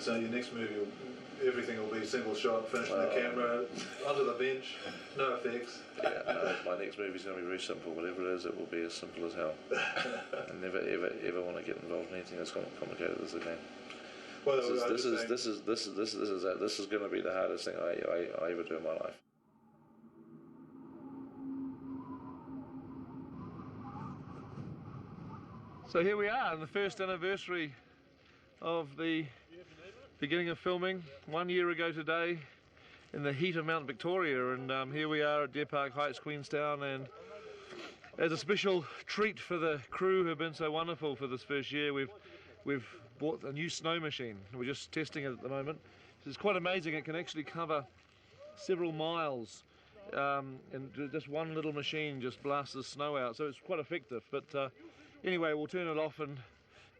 So your next movie, everything will be single shot, finishing the camera, onto the bench, no effects. Yeah, my next movie's going to be very simple. Whatever it is, it will be as simple as hell. I never, ever want to get involved in anything as complicated as again. Well, this is going to be the hardest thing I ever do in my life. So here we are on the first anniversary of the beginning of filming, 1 year ago today, in the heat of Mount Victoria, and here we are at Deer Park Heights, Queenstown, and as a special treat for the crew who have been so wonderful for this first year, we've bought a new snow machine. We're just testing it at the moment. It's quite amazing. It can actually cover several miles, and just one little machine just blasts the snow out, so it's quite effective. But anyway, we'll turn it off and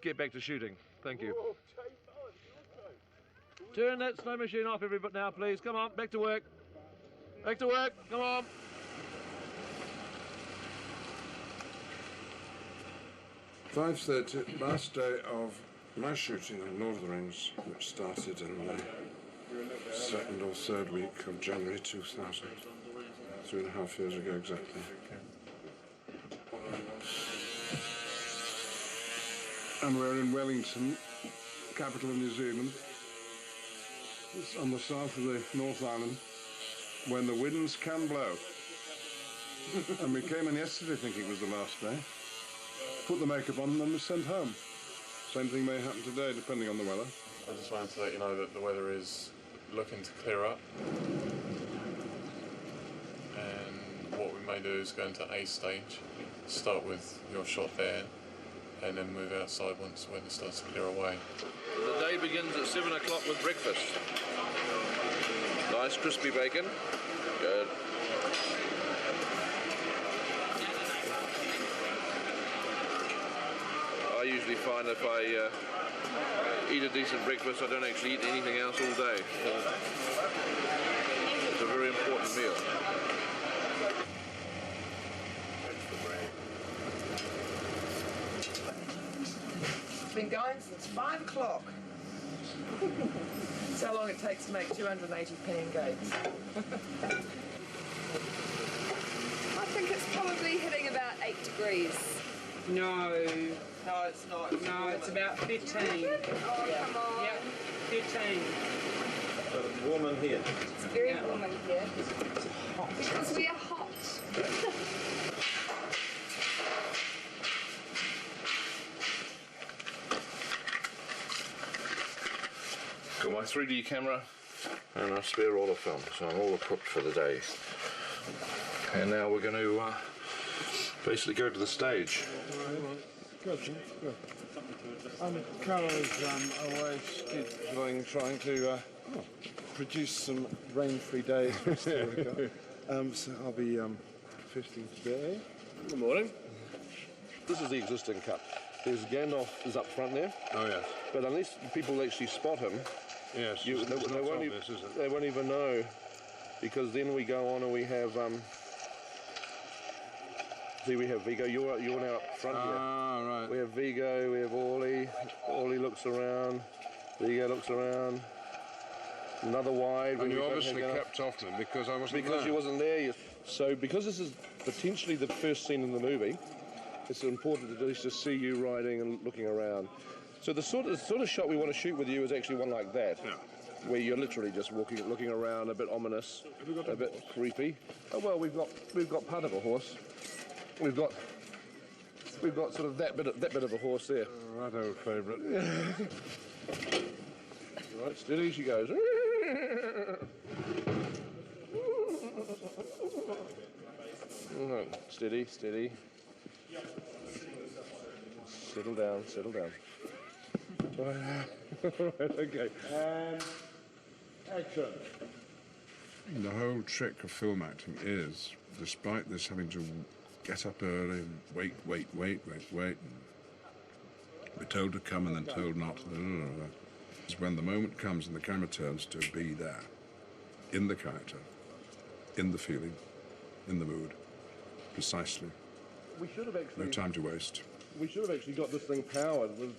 get back to shooting. Thank you. Turn that snow machine off, everybody, now, please. Come on, back to work. Back to work, come on. "5:30, last day of my shooting of Lord of the Rings, which started in the second or third week of January 2000, 3.5 years ago exactly. And we're in Wellington, capital of New Zealand. It's on the south of the North Island, when the winds can blow. And we came in yesterday thinking it was the last day. Put the makeup on and then was sent home. Same thing may happen today, depending on the weather. I just wanted to let you know that the weather is looking to clear up. And what we may do is go into A stage, start with your shot there, and then move outside once the weather starts to clear away. The day begins at 7 o'clock with breakfast. Nice crispy bacon. Good. I usually find if I eat a decent breakfast, I don't actually eat anything else all day. It's a very important meal. It's been going since 5 o'clock. That's how long it takes to make 280 pancakes. I think it's probably hitting about 8 degrees. No, it's not. No, it's about 15. Oh, come on. Yep, 15. But it's warm in here. It's very warm in here. Because we are hot. Got my 3D camera and a spare roll of film, so I'm all equipped for the day. And now we're going to basically go to the stage. Good. Carol's away scheduling, trying to produce some rain-free days for Sterica. So I'll be fishing today. Good morning. This is the existing cut. There's Gandalf is up front there. Oh, yes. But unless people actually spot him, Yes, they won't even know, because then we go on and we have see, we have Viggo. You're now up front here. Ah, right. We have Viggo. We have Orly. Orly looks around. Viggo looks around. Another wide. And you obviously kept off me because I wasn't there. Because you wasn't there. So because this is potentially the first scene in the movie, it's important at least to see you riding and looking around. So the sort of shot we want to shoot with you is actually one like that, where you're literally just walking, looking around, a bit ominous, a bit creepy. Oh well, we've got part of a horse. We've got sort of that bit of a horse there. Right, old favourite. Right, steady she goes. Right, steady. Settle down. Right, okay. And action. The whole trick of film acting is, despite this having to get up early, wait, and be told to come and then told not, is when the moment comes and the camera turns to be there, in the character, in the feeling, in the mood, precisely. We should have actually... No time to waste. We should have actually got this thing powered with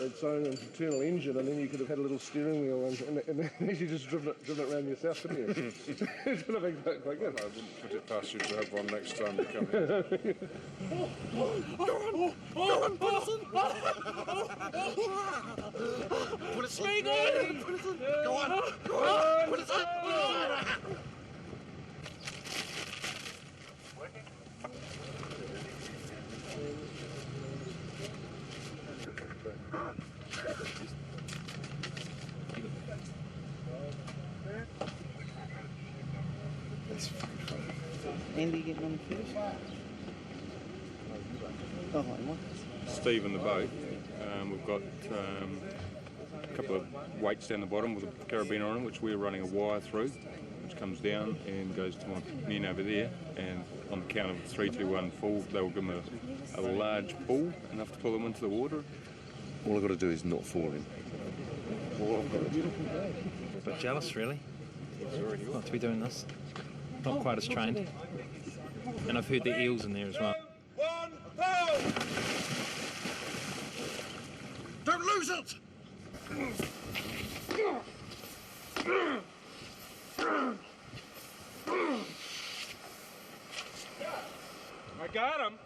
its own internal engine, and then you could have had a little steering wheel and you just driven it around yourself, couldn't you? It would have been quite good. I wouldn't put it past you to have one next time you come here. Go on, Mortensen! Put it straight in! Go on! Put it up! Andy getting on the first? Oh, what? Steve in the boat. We've got a couple of weights down the bottom with a carabiner on them, which we're running a wire through, which comes down and goes to my men over there. And on the count of 3, 2, 1, fall, they'll give them a large ball, enough to pull them into the water. All I've got to do is not fall in. All I've got to do. But jealous, really, not to be doing this. Not quite as trained. And I've heard the eels in there as well. One, go! Don't lose it! I got him.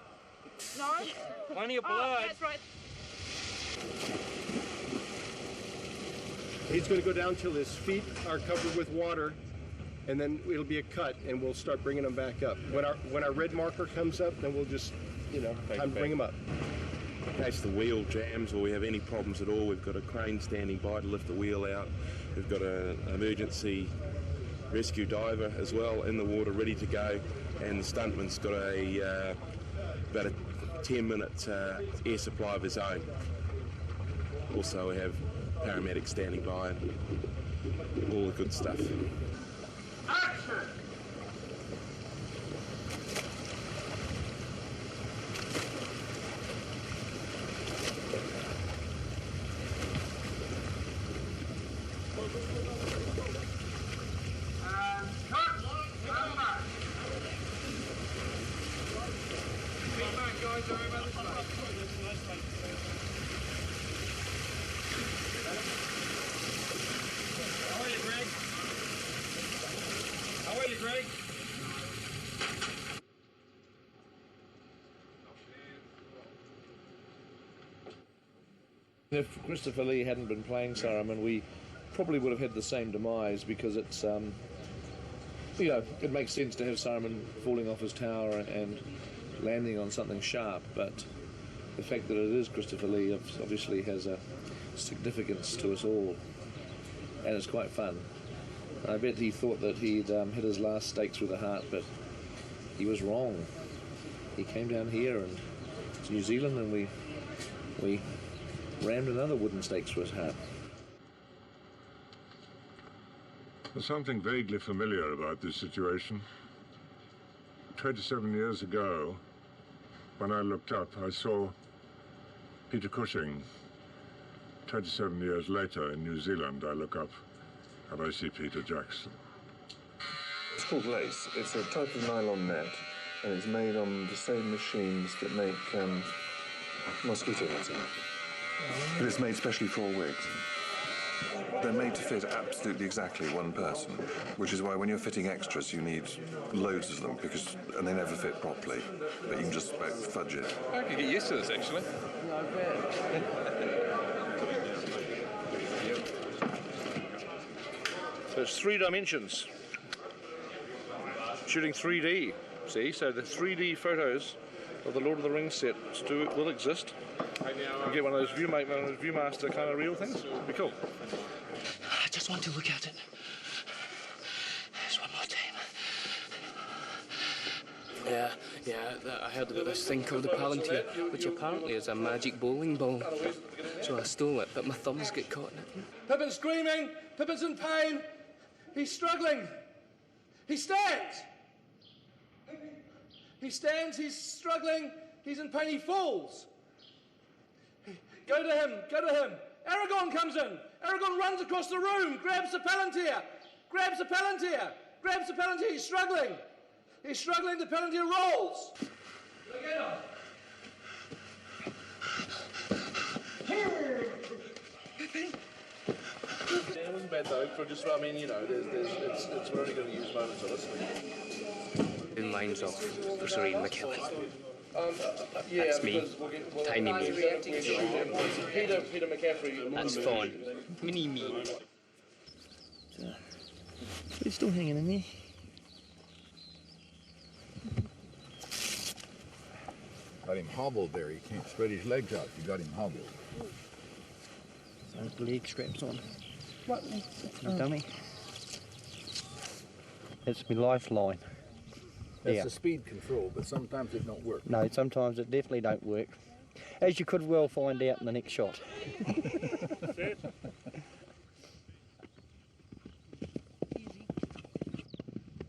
No? Plenty of blood. Oh, that's right. He's going to go down till his feet are covered with water, and then it'll be a cut, and we'll start bringing him back up. When our red marker comes up, then we'll just, time to bring him up. In case the wheel jams or we have any problems at all, we've got a crane standing by to lift the wheel out. We've got an emergency rescue diver as well in the water, ready to go, and the stuntman's got about a 10-minute air supply of his own. Also, we have paramedics standing by and all the good stuff. Action! If Christopher Lee hadn't been playing Saruman, we probably would have had the same demise, because it's, it makes sense to have Saruman falling off his tower and landing on something sharp, but the fact that it is Christopher Lee obviously has a significance to us all, and it's quite fun. I bet he thought that he'd hit his last stake through the heart, but he was wrong. He came down here and to New Zealand, and we rammed another wooden stake through his heart. There's something vaguely familiar about this situation. 27 years ago, when I looked up, I saw Peter Cushing. 27 years later, in New Zealand, I look up and I see Peter Jackson. It's called lace. It's a type of nylon net, and it's made on the same machines that make mosquito netting. But it's made specially for wigs. They're made to fit absolutely exactly one person, which is why when you're fitting extras, you need loads of them, and they never fit properly, but you can just about fudge it. I could get used to this, actually. So it's 3 dimensions. Shooting 3D, see? So the 3D photos of the Lord of the Rings set will exist. You get one of those Viewmaster kind of real things. It'd be cool. I just want to look at it. Just one more time. Yeah, I heard about this thing called a palantir, which apparently is a magic bowling ball. So I stole it, but my thumbs get caught in it. Pippin's screaming! Pippin's in pain! He's struggling! He stands! He stands, he's struggling, he's in pain, he falls! Go to him! Aragorn comes in! Aragorn runs across the room, grabs the palantir! He's struggling! The palantir rolls! Look at him! bad though. For just, I mean, you know, we're only going to use moments of it. In lines of Bruce Lee and McKellen. Yeah, that's me. Tiny me. Peter McCaffrey. That's fine. Mini me. It's still hanging in there. Got him hobbled there. He can't spread his legs out. You got him hobbled. So leg straps on. What? Dummy. It's my lifeline. That's the speed control, but sometimes it don't work. No, sometimes it definitely don't work. As you could well find out in the next shot.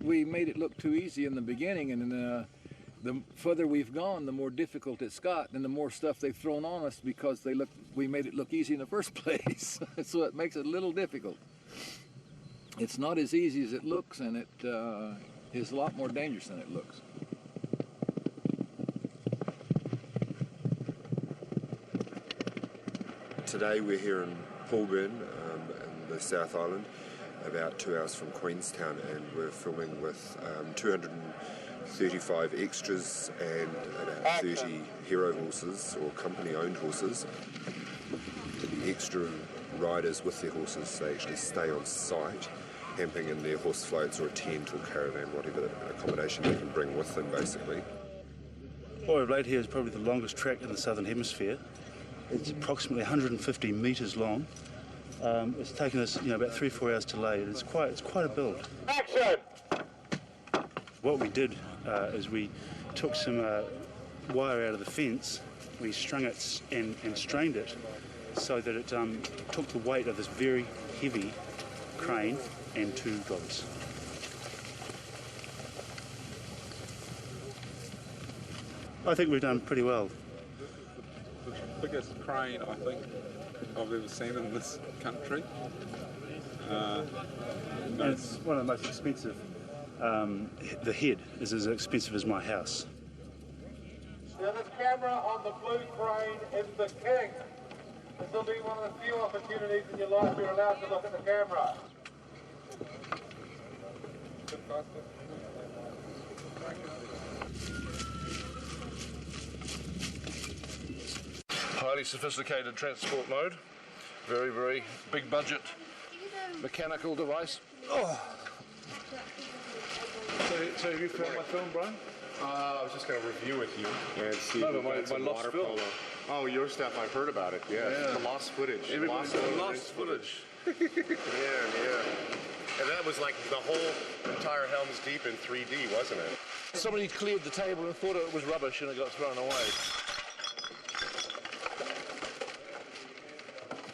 We made it look too easy in the beginning, and the further we've gone, the more difficult it's got, and the more stuff they've thrown on us because we made it look easy in the first place. So it makes it a little difficult. It's not as easy as it looks, and it is a lot more dangerous than it looks. Today we're here in Holborn, in the South Island, about 2 hours from Queenstown, and we're filming with 235 extras and about 30 hero horses or company-owned horses. The extra riders with their horses, they actually stay on site, camping in their horse floats or a tent or caravan, whatever accommodation they can bring with them, basically. What we've laid here is probably the longest track in the Southern Hemisphere. It's approximately 150 metres long. It's taken us, about 3 or 4 hours to lay. It's quite a build. Action! What we did is we took some wire out of the fence, we strung it and strained it so that it took the weight of this very heavy crane and 2 drivers. I think we've done pretty well. The biggest crane I think I've ever seen in this country. And it's one of the most expensive. The head is as expensive as my house. Now this camera on the blue crane is the king. This will be one of the few opportunities in your life you're allowed to look at the camera. Highly sophisticated transport mode. Very, very big budget mechanical device. Oh. So have you found my film, Brian? I was just going to review with you and see No, if but we got my some lost water film. polo. Oh, your stuff, I've heard about it, yeah. The lost footage. Everybody's lost footage. Yeah. And that was like the whole entire Helm's Deep in 3D, wasn't it? Somebody cleared the table and thought it was rubbish and it got thrown away.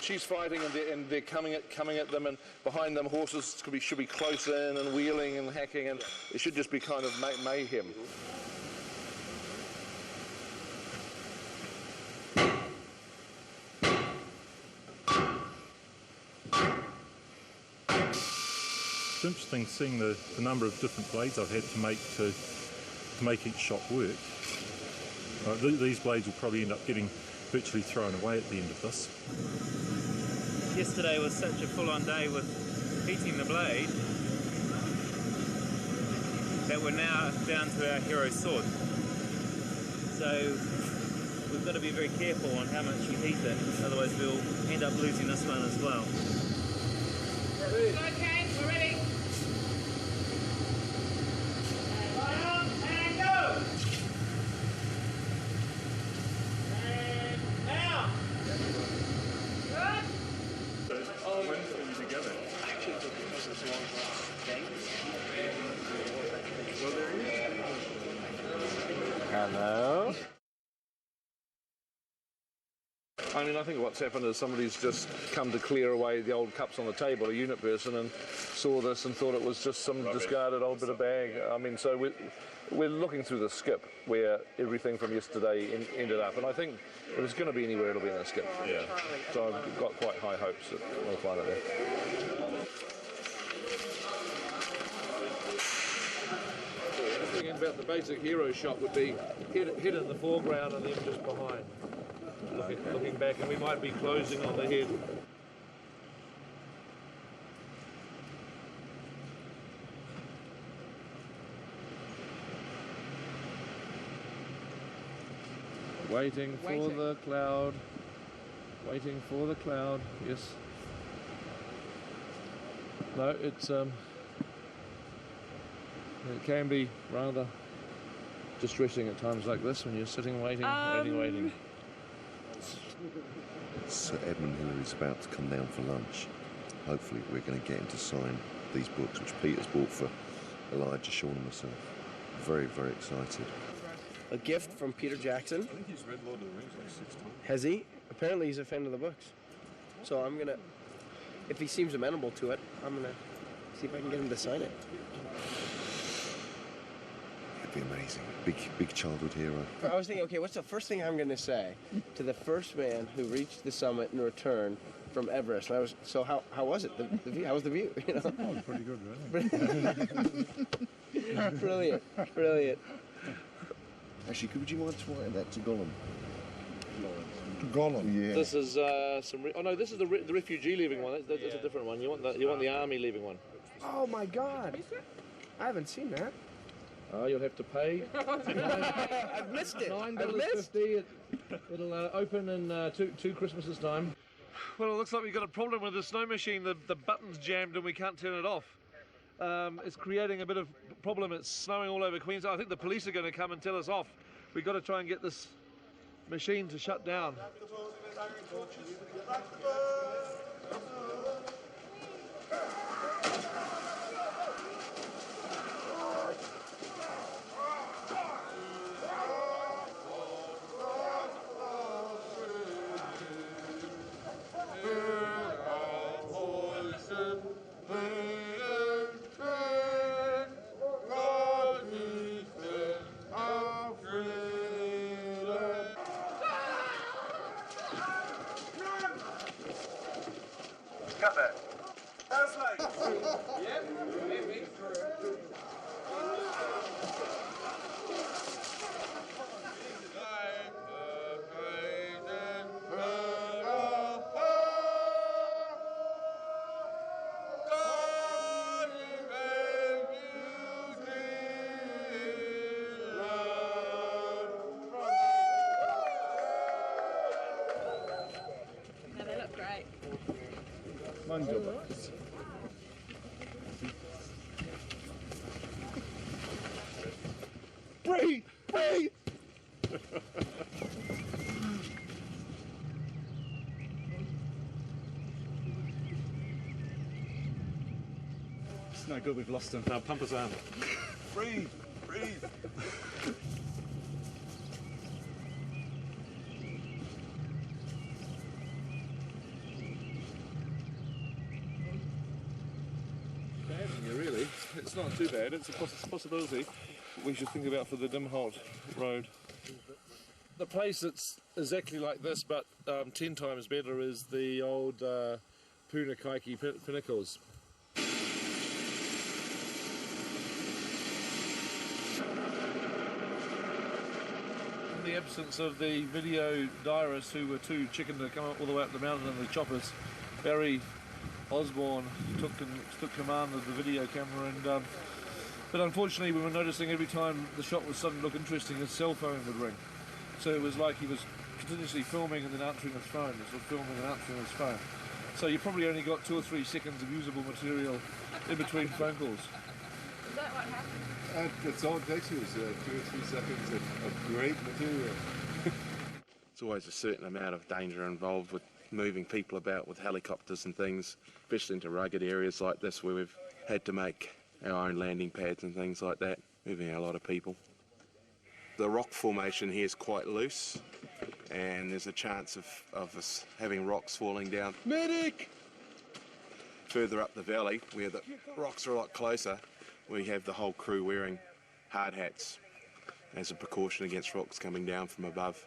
She's fighting and they're coming at them, and behind them horses should be close in and wheeling and hacking, and it should just be kind of mayhem. It's interesting seeing the number of different blades I've had to make each shot work. These blades will probably end up getting virtually thrown away at the end of this. Yesterday was such a full-on day with heating the blade that we're now down to our hero sword. So we've got to be very careful on how much we heat it, otherwise we'll end up losing this one as well. Okay, we're ready. And go! And now! Good? When putting you together? Actually, it took because it's a long game. Well, there he is. Hello? I mean, I think what's happened is somebody's just come to clear away the old cups on the table, a unit person, and saw this and thought it was just some discarded old bit of bag. I mean, so we're looking through the skip where everything from yesterday ended up, and I think if it's going to be anywhere, it'll be in the skip. Yeah. So I've got quite high hopes that we'll find it there. The thing about the basic hero shot would be head in the foreground and then just behind. Looking back, and we might be closing on the head. Waiting for the cloud. Waiting for the cloud. Yes. No, it's it can be rather distressing at times like this when you're sitting waiting. Sir Edmund Hillary's about to come down for lunch. Hopefully we're going to get him to sign these books, which Peter's bought for Elijah, Sean and myself. Very, very excited. A gift from Peter Jackson. I think he's read Lord of the Rings like 6 times. Has he? Apparently he's a fan of the books. So I'm going to, if he seems amenable to it, I'm going to see if I can get him to sign it. It'd be amazing. Big childhood hero. I was thinking, okay, what's the first thing I'm going to say to the first man who reached the summit and returned from Everest? And I was, so how was it? The view? How was the view? You know? Oh, pretty good, really. Brilliant, brilliant. Actually, would you mind writing that to Gollum? To Gollum? Yeah. This is some. Oh no, this is the refugee leaving one. That's a different one. You want the army leaving one. Oh my God! I haven't seen that. Oh, you'll have to pay. I've missed it. $9.50. It'll open in two Christmases time. Well, it looks like we've got a problem with the snow machine. The button's jammed and we can't turn it off. It's creating a bit of problem. It's snowing all over Queensland. I think the police are going to come and tell us off. We've got to try and get this machine to shut down. Cut that. Translate. Yep. No, they look great. Breathe! Breathe! It's no good, we've lost him. Now pump us out. Breathe! Breathe! Really, it's not too bad. It's a possibility we should think about for the Dimholt Road. The place that's exactly like this, but 10 times better, is the old Punakaiki Pinnacles. In the absence of the video diarists who were too chicken to come up all the way up the mountain in the choppers, Barry Osborne took command of the video camera, and but unfortunately we were noticing every time the shot was starting to look interesting, his cell phone would ring. So it was like he was continuously filming and then answering his phone, sort of filming and answering his phone. So you probably only got 2 or 3 seconds of usable material in between phone calls. Is that what happened? That's all it takes you is 2 or 3 seconds of great material. There's always a certain amount of danger involved with moving people about with helicopters and things, especially into rugged areas like this where we've had to make our own landing pads and things like that, moving a lot of people. The rock formation here is quite loose, and there's a chance of us having rocks falling down. Medic! Further up the valley, where the rocks are a lot closer, we have the whole crew wearing hard hats as a precaution against rocks coming down from above.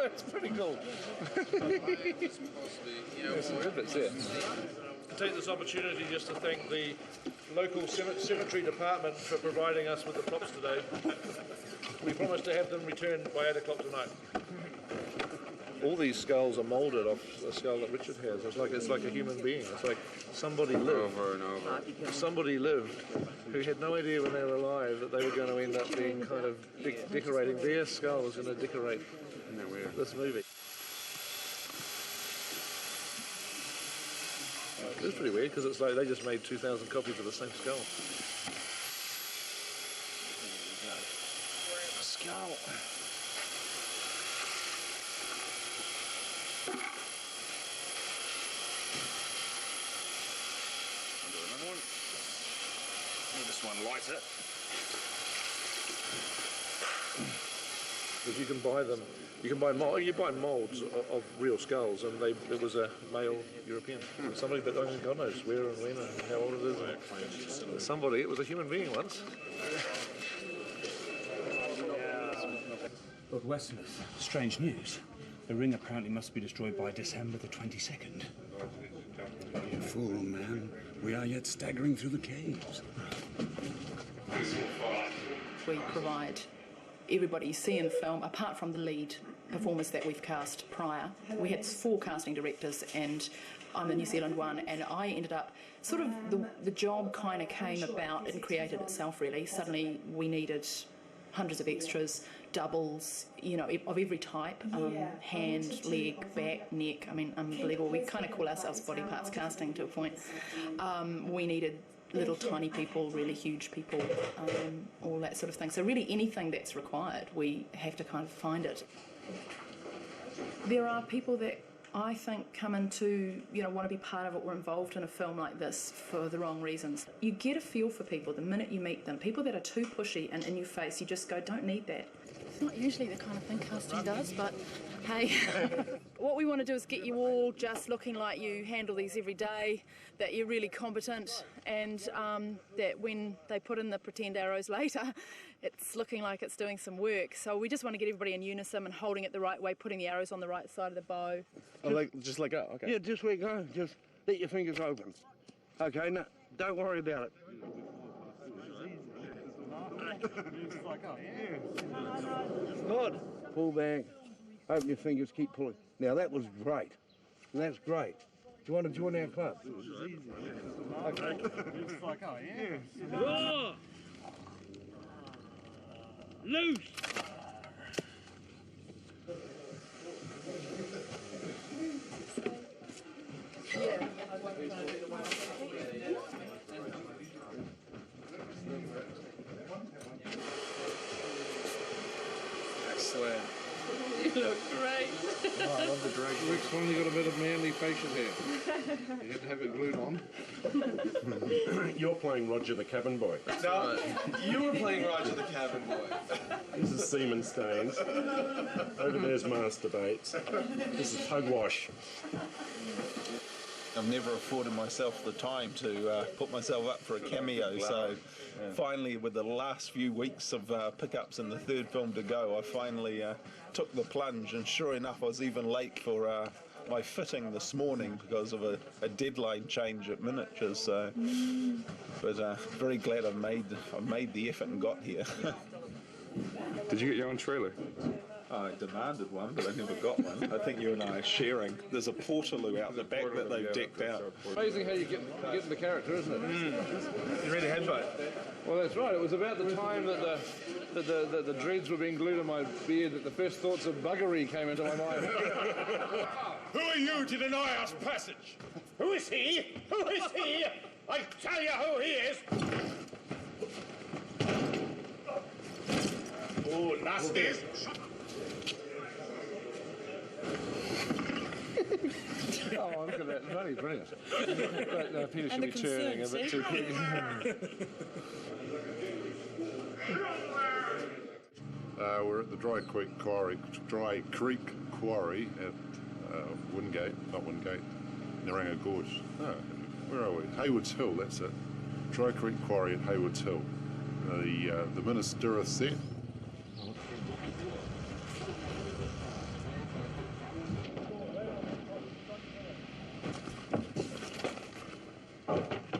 It's pretty cool. There's some good bits here. take this opportunity just to thank the local cemetery department for providing us with the props today. We promise to have them returned by 8 o'clock tonight. All these skulls are moulded off the skull that Richard has. It's like a human being. It's like somebody lived. Over and over. Somebody lived who had no idea when they were alive that they were going to end up being kind of decorating. Their skull was going to decorate this movie. It's pretty weird because it's like they just made 2,000 copies of the same skull. Skull. This one lighter. Because you can buy them, you buy moulds of real skulls, and it was a male European, somebody, but God knows where and when and how old it is. Somebody, it was a human being once. Lord Westmouth, strange news. The ring apparently must be destroyed by December the 22nd. You fool, man. We are yet staggering through the caves. We provide everybody you see in film, apart from the lead performers that we've cast prior. We had 4 casting directors, and I'm the New Zealand one, and I ended up sort of the job kind of came about and created itself really. Suddenly we needed hundreds of extras, doubles, you know, of every type, hand, leg, back, neck. I mean, unbelievable. We kind of call ourselves body parts casting to a point. We needed little tiny people, really huge people, all that sort of thing. So really anything that's required, we have to kind of find it. There are people that I think come into, you know, want to be part of it or involved in a film like this for the wrong reasons. You get a feel for people the minute you meet them. People that are too pushy and in your face, you just go, don't need that. It's not usually the kind of thing casting does, but hey. What we want to do is get you all just looking like you handle these every day, that you're really competent, and that when they put in the pretend arrows later, it's looking like it's doing some work. So we just want to get everybody in unison and holding it the right way, putting the arrows on the right side of the bow. Just let go, okay. Yeah, just let go. Just let your fingers open. Okay, no, don't worry about it. Good. Pull back. Open your fingers, keep pulling. Now that was great. That's great. Do you want to join our club? Okay. Oh! Loose! Yeah. Excellent. You look great. Oh, I love the drag. Rick's finally got a bit of manly facial hair. You had to have it glued on. You're playing Roger the Cabin Boy. No, you were playing Roger the Cabin Boy. This is Seaman Staines. Over there's Master Bates. This is Pugwash. I've never afforded myself the time to put myself up for a cameo, so finally, with the last few weeks of pickups and the third film to go, I finally took the plunge, and sure enough, I was even late for my fitting this morning because of a deadline change at Miniatures. So, but very glad I made the effort and got here. Did you get your own trailer? I demanded one, but I never got one. I think you and I are sharing. There's a portaloo out the back that they've decked out. Amazing how you get in the character, isn't it? You read a headbutt. Well, that's right. It was about the time that the dreads were being glued on my beard that the first thoughts of buggery came into my mind. Who are you to deny us passage? Who is he? Who is he? I tell you who he is. Oh, nasty. Oh, look at that. Bloody brilliant. But, Peter should be turning a bit too quick. We're at the Dry Creek Quarry at Wingate, Naranga Gorge. Where are we? Haywards Hill, that's it. Dry Creek Quarry at Haywards Hill. The Minister set.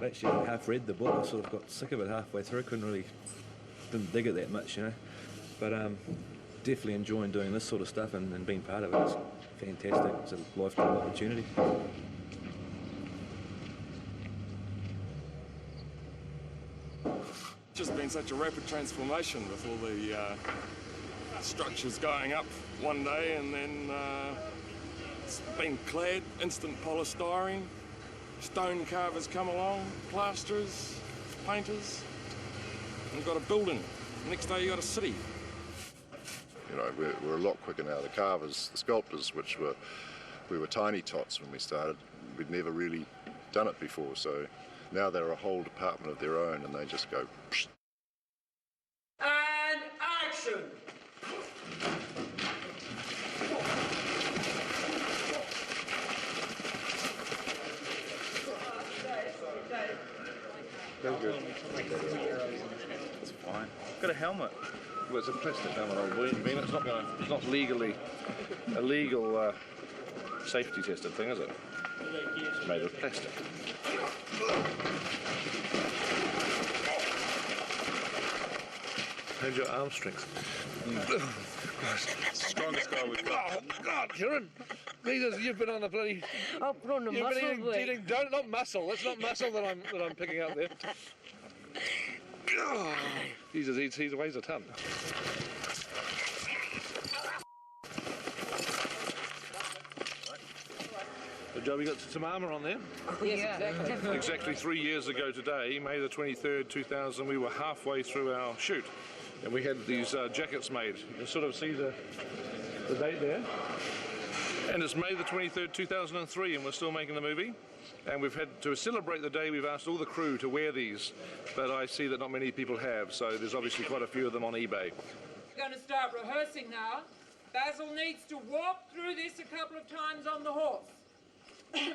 I'd actually half read the book. I sort of got sick of it halfway through. Didn't dig it that much, you know. But definitely enjoying doing this sort of stuff and being part of it. It's fantastic. It's a lifetime opportunity. Just been such a rapid transformation with all the structures going up one day, and then it's been clad, instant polystyrene, stone carvers come along, plasterers, painters, and you've got a building. The next day you got a city. You know, we're a lot quicker now. The carvers, the sculptors, we were tiny tots when we started. We'd never really done it before, so now they're a whole department of their own, and they just go. Psh. And action! Very good. It's fine. Got a helmet. Well, it's a plastic helmet, old boy. It's not legally a legal safety tested thing, is it? It's made of plastic. How's your arm strength? Strongest guy we've got. Oh, God, Kieran. Jesus, you've been on the bloody... I've put on the You've muscle been eating not muscle. That's not muscle that I'm picking up there. Oh, Jesus, he weighs a ton. Good job, you got some armour on there. Yes, exactly. Exactly 3 years ago today, May the 23rd, 2000, we were halfway through our shoot. And we had these jackets made. You can sort of see the date there. And it's May the 23rd, 2003, and we're still making the movie. And we've had to celebrate the day, we've asked all the crew to wear these, but I see that not many people have, so there's obviously quite a few of them on eBay. We're going to start rehearsing now. Basil needs to walk through this a couple of times on the horse.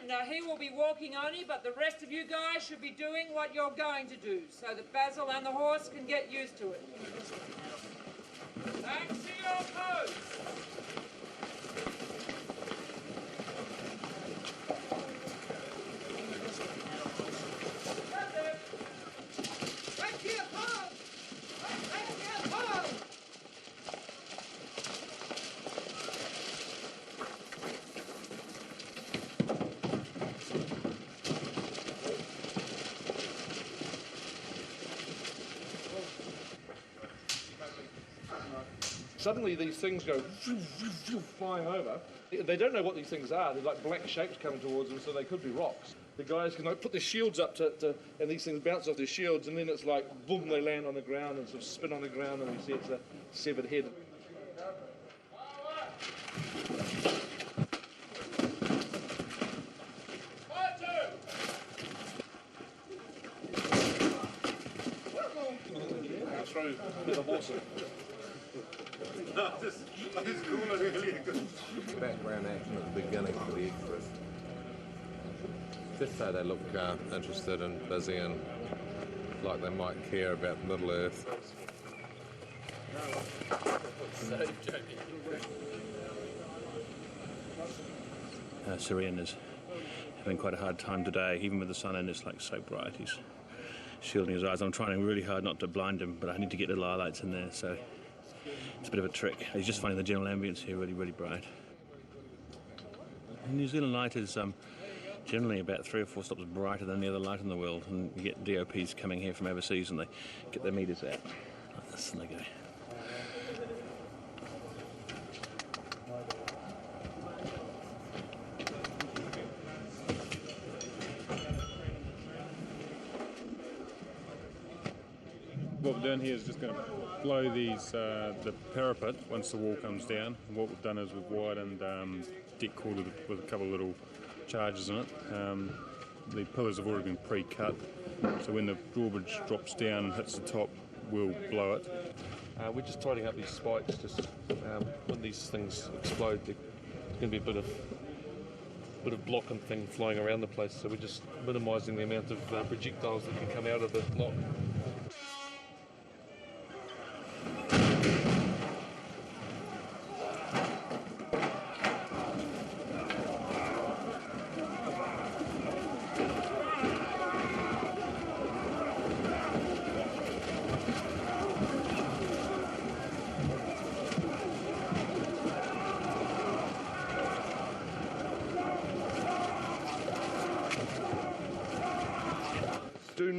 Now, he will be walking only, but the rest of you guys should be doing what you're going to do, so that Basil and the horse can get used to it. Back to your pose. Back to your pose. Back to your pose. Suddenly these things go flying over. They don't know what these things are. They're like black shapes coming towards them, so they could be rocks. The guys can like put their shields up and these things bounce off their shields, and then it's like boom, they land on the ground and sort of spin on the ground, and we see it's a severed head. Through the horse. Background action at the beginning for the extras. Just so they look interested and busy and like they might care about Middle Earth. Syrian is having quite a hard time today, even with the sun in. It's like so bright. He's shielding his eyes. I'm trying really hard not to blind him, but I need to get little highlights in there, so it's a bit of a trick. He's just finding the general ambience here really, really bright. And New Zealand light is generally about 3 or 4 stops brighter than any other light in the world, and you get DOPs coming here from overseas and they get their meters out like this, and they go. What we're doing here is just going to blow these the parapet once the wall comes down. And what we've done is we've widened deck cord with a couple of little charges in it. The pillars have already been pre-cut, so when the drawbridge drops down and hits the top, we'll blow it. We're just tidying up these spikes. Just when these things explode, there's going to be a bit of block and thing flying around the place. So we're just minimising the amount of projectiles that can come out of the block.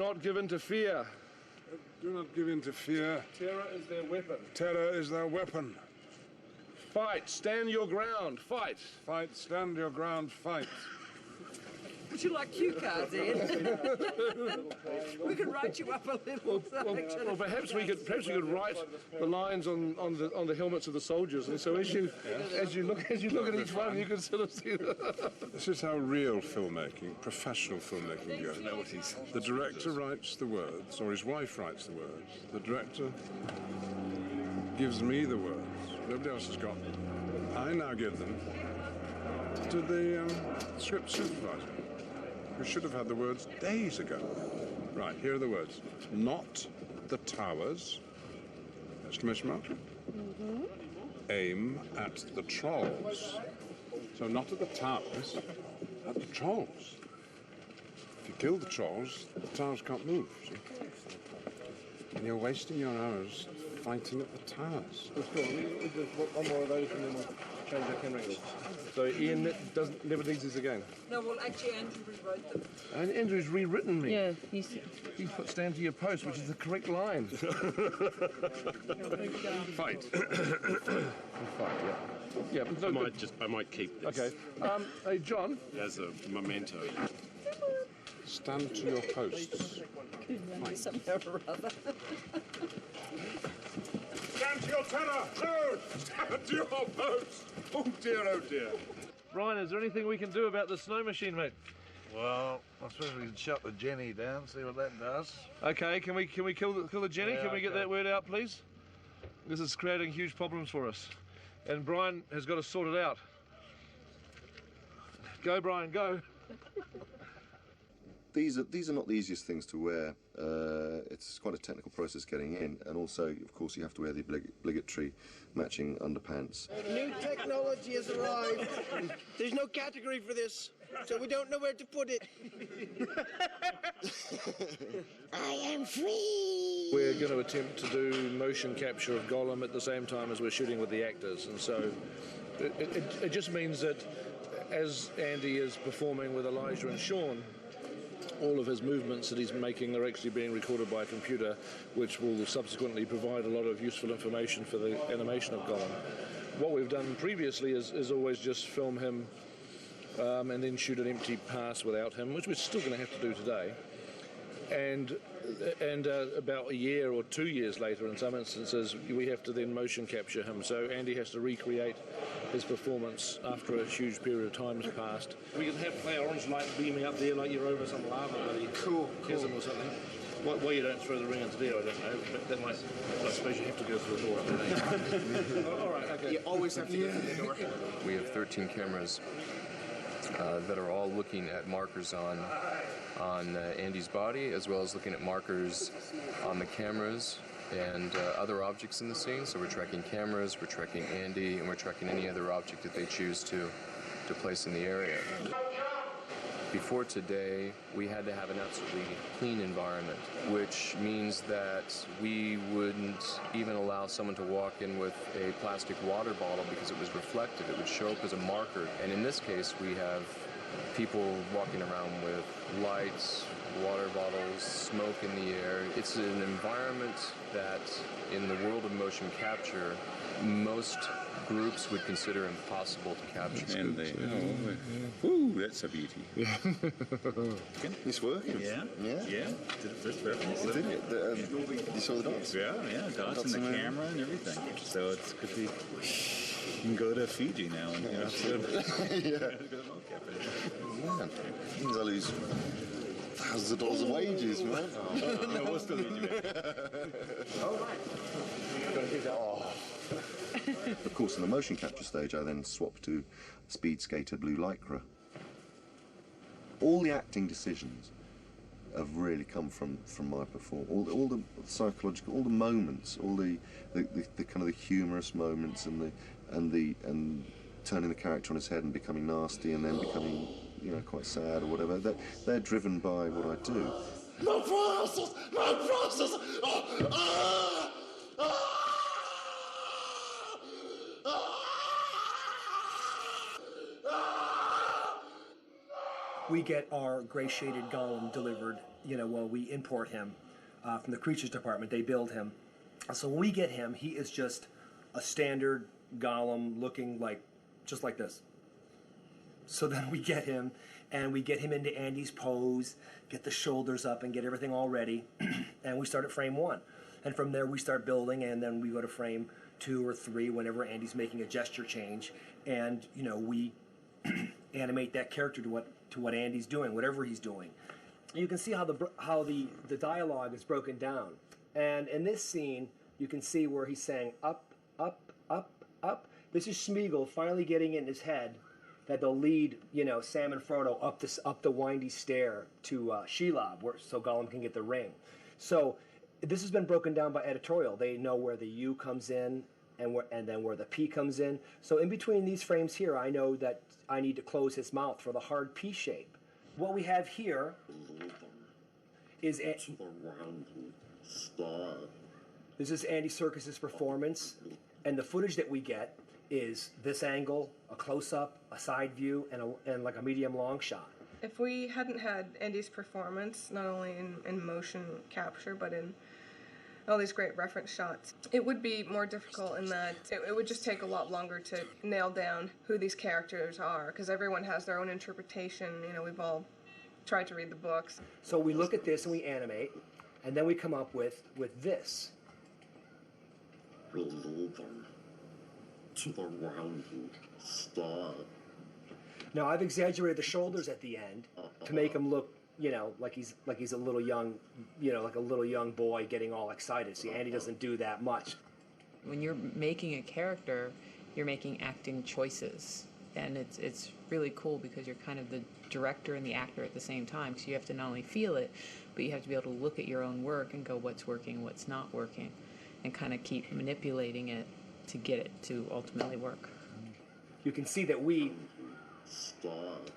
not give in to fear. Do not give in to fear. Terror is their weapon. Terror is their weapon. Fight, stand your ground, fight. Fight, stand your ground, fight. Would you like cue cards, Ed? We could write you up a little. Well, perhaps we could write the lines on the helmets of the soldiers, and so as you look at each one, you can sort of see. This is how real filmmaking, professional filmmaking goes. The director writes the words, or his wife writes the words. The director gives me the words. Nobody else has got them. I now give them to the script supervisor, who should have had the words days ago. Right, here are the words. Not the towers, exclamation mark. Aim at the trolls. So not at the towers, at the trolls. If you kill the trolls can't move, see? And you're wasting your hours fighting at the towers. One more of those and then we'll change our camera angle. So Ian never needs this again. No, well, actually, Andrew rewrote them. And Andrew's rewritten me. Yeah, He's put stand to your post, which is the correct line. Fight. Fight, yeah. Yeah, but no, I might keep this. Okay. Hey, John. As a memento. Stand to your posts. Somehow or other. Stand to your tenor! No! Stand to your post! Oh dear, oh dear. Brian, is there anything we can do about the snow machine, mate? Well, I suppose we can shut the Jenny down, see what that does. Okay, can we kill the Jenny? Yeah, Can we get okay. that word out, please? This is creating huge problems for us. And Brian has got to sort it out. Go, Brian, go. These are not the easiest things to wear. It's quite a technical process getting in, and also, of course, you have to wear the obligatory matching underpants. New technology has arrived. There's no category for this, so we don't know where to put it. I am free! We're going to attempt to do motion capture of Gollum at the same time as we're shooting with the actors, and so it just means that as Andy is performing with Elijah and Sean, all of his movements that he's making are actually being recorded by a computer, which will subsequently provide a lot of useful information for the animation of Gollum. What we've done previously is always just film him and then shoot an empty pass without him, which we're still going to have to do today. And about a year or 2 years later, in some instances, we have to then motion capture him. So Andy has to recreate his performance after a huge period of time has passed. We can play orange light beaming up there like you're over some lava cool. chasm or something. Why you don't throw the ring into there, I don't know. But that might, I suppose you have to go through the door. All right, okay. You always have to go through the door. We have 13 cameras that are all looking at markers on Andy's body, as well as looking at markers on the cameras and other objects in the scene. So we're tracking cameras, we're tracking Andy, and we're tracking any other object that they choose to place in the area. Before today, we had to have an absolutely clean environment, which means that we wouldn't even allow someone to walk in with a plastic water bottle because it was reflective. It would show up as a marker. And in this case, we have people walking around with lights, water bottles, smoke in the air. It's an environment that, in the world of motion capture, most groups would consider impossible to capture. And ooh, that's a beauty. It's working. Yeah. Yeah. Did it first reference. Did it? You saw the dots? Yeah, dots in the camera and everything. So it could be. You can go to Fiji now and Yeah. Man, means I lose thousands of dollars of wages, man. No, we'll still need you. Of course, in the motion capture stage, I then swapped to Speed Skater Blue Lycra. All the acting decisions have really come from my performance. All the psychological, all the moments, all the kind of the humorous moments, and turning the character on his head and becoming nasty, and then becoming, quite sad or whatever. They're driven by what I do. My process! My process! Oh, ah! Ah! we get our gray-shaded Gollum delivered, well, we import him from the creatures department. They build him. So when we get him, he is just a standard Gollum looking just like this. So then we get him, and we get him into Andy's pose, get the shoulders up, and get everything all ready, and we start at frame 1. And from there we start building, and then we go to frame 2 or 3 whenever Andy's making a gesture change, and we animate that character to what Andy's doing, whatever he's doing. You can see how the dialogue is broken down, and in this scene you can see where he's saying up, up, up, up. This is Smeagol finally getting in his head that they'll lead, Sam and Frodo up the windy stair to Shelob, so Gollum can get the ring. So this has been broken down by editorial. They know where the U comes in and then where the P comes in. So in between these frames here, I know that I need to close his mouth for the hard P shape. What we have here is this is Andy Serkis's performance, and the footage that we get is this angle, a close-up, a side view, and like a medium long shot. If we hadn't had Andy's performance, not only in motion capture, but in all these great reference shots, it would be more difficult in that it would just take a lot longer to nail down who these characters are, because everyone has their own interpretation. We've all tried to read the books. So we look at this and we animate, and then we come up with this. We lead them to the winding stair. Now I've exaggerated the shoulders at the end to make him look, like he's a little young, like a little young boy getting all excited. See, Andy doesn't do that much. When you're making a character, you're making acting choices, and it's really cool because you're kind of the director and the actor at the same time. Because you have to not only feel it, but you have to be able to look at your own work and go, what's working, what's not working, and kind of keep manipulating it to get it to ultimately work. You can see that we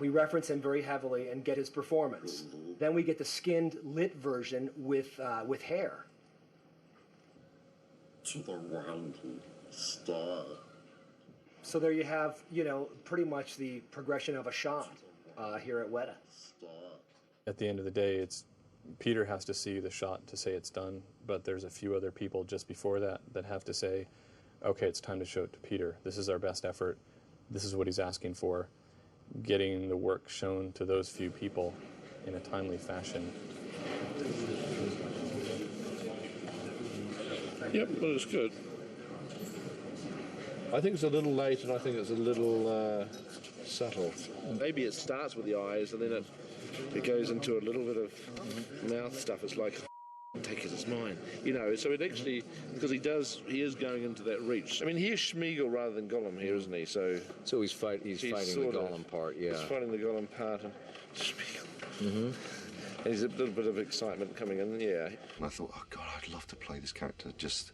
reference him very heavily and get his performance. Then we get the skinned, lit version with hair. To the winding stair. So there you have, pretty much the progression of a shot here at Weta. At the end of the day, it's Peter has to see the shot to say it's done, but there's a few other people just before that have to say, okay, it's time to show it to Peter. This is our best effort. This is what he's asking for. Getting the work shown to those few people in a timely fashion. Yep, well, it's good. I think it's a little late, and I think it's a little subtle. Maybe it starts with the eyes, and then it goes into a little bit of mouth stuff. It's like, take it as mine, So it actually, because he is going into that reach. I mean, he's Smeagol rather than Gollum here, isn't he? So he's fighting the Gollum part, yeah. He's fighting the Gollum part, and Smeagol. And there's a little bit of excitement coming in, yeah. And I thought, oh God, I'd love to play this character just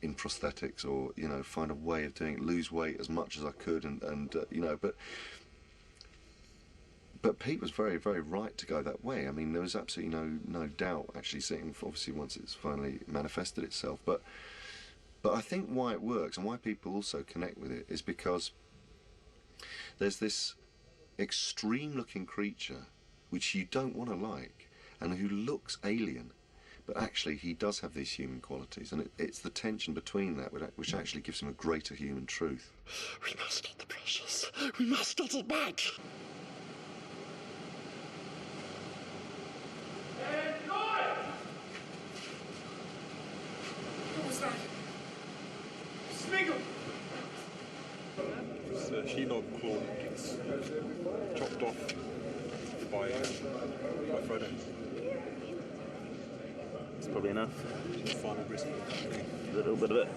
in prosthetics, or find a way of doing it, lose weight as much as I could, and But Pete was very, very right to go that way. I mean, there was absolutely no doubt, actually, seeing, obviously, once it's finally manifested itself. But I think why it works and why people also connect with it is because there's this extreme-looking creature which you don't want to like and who looks alien, but actually he does have these human qualities, and it's the tension between that which actually gives him a greater human truth. We must get the precious. We must get it back. What was that? Smeagol! It's a Shelob claw. It's chopped off by Frodo. It's probably enough. Final bristle. A little bit of it.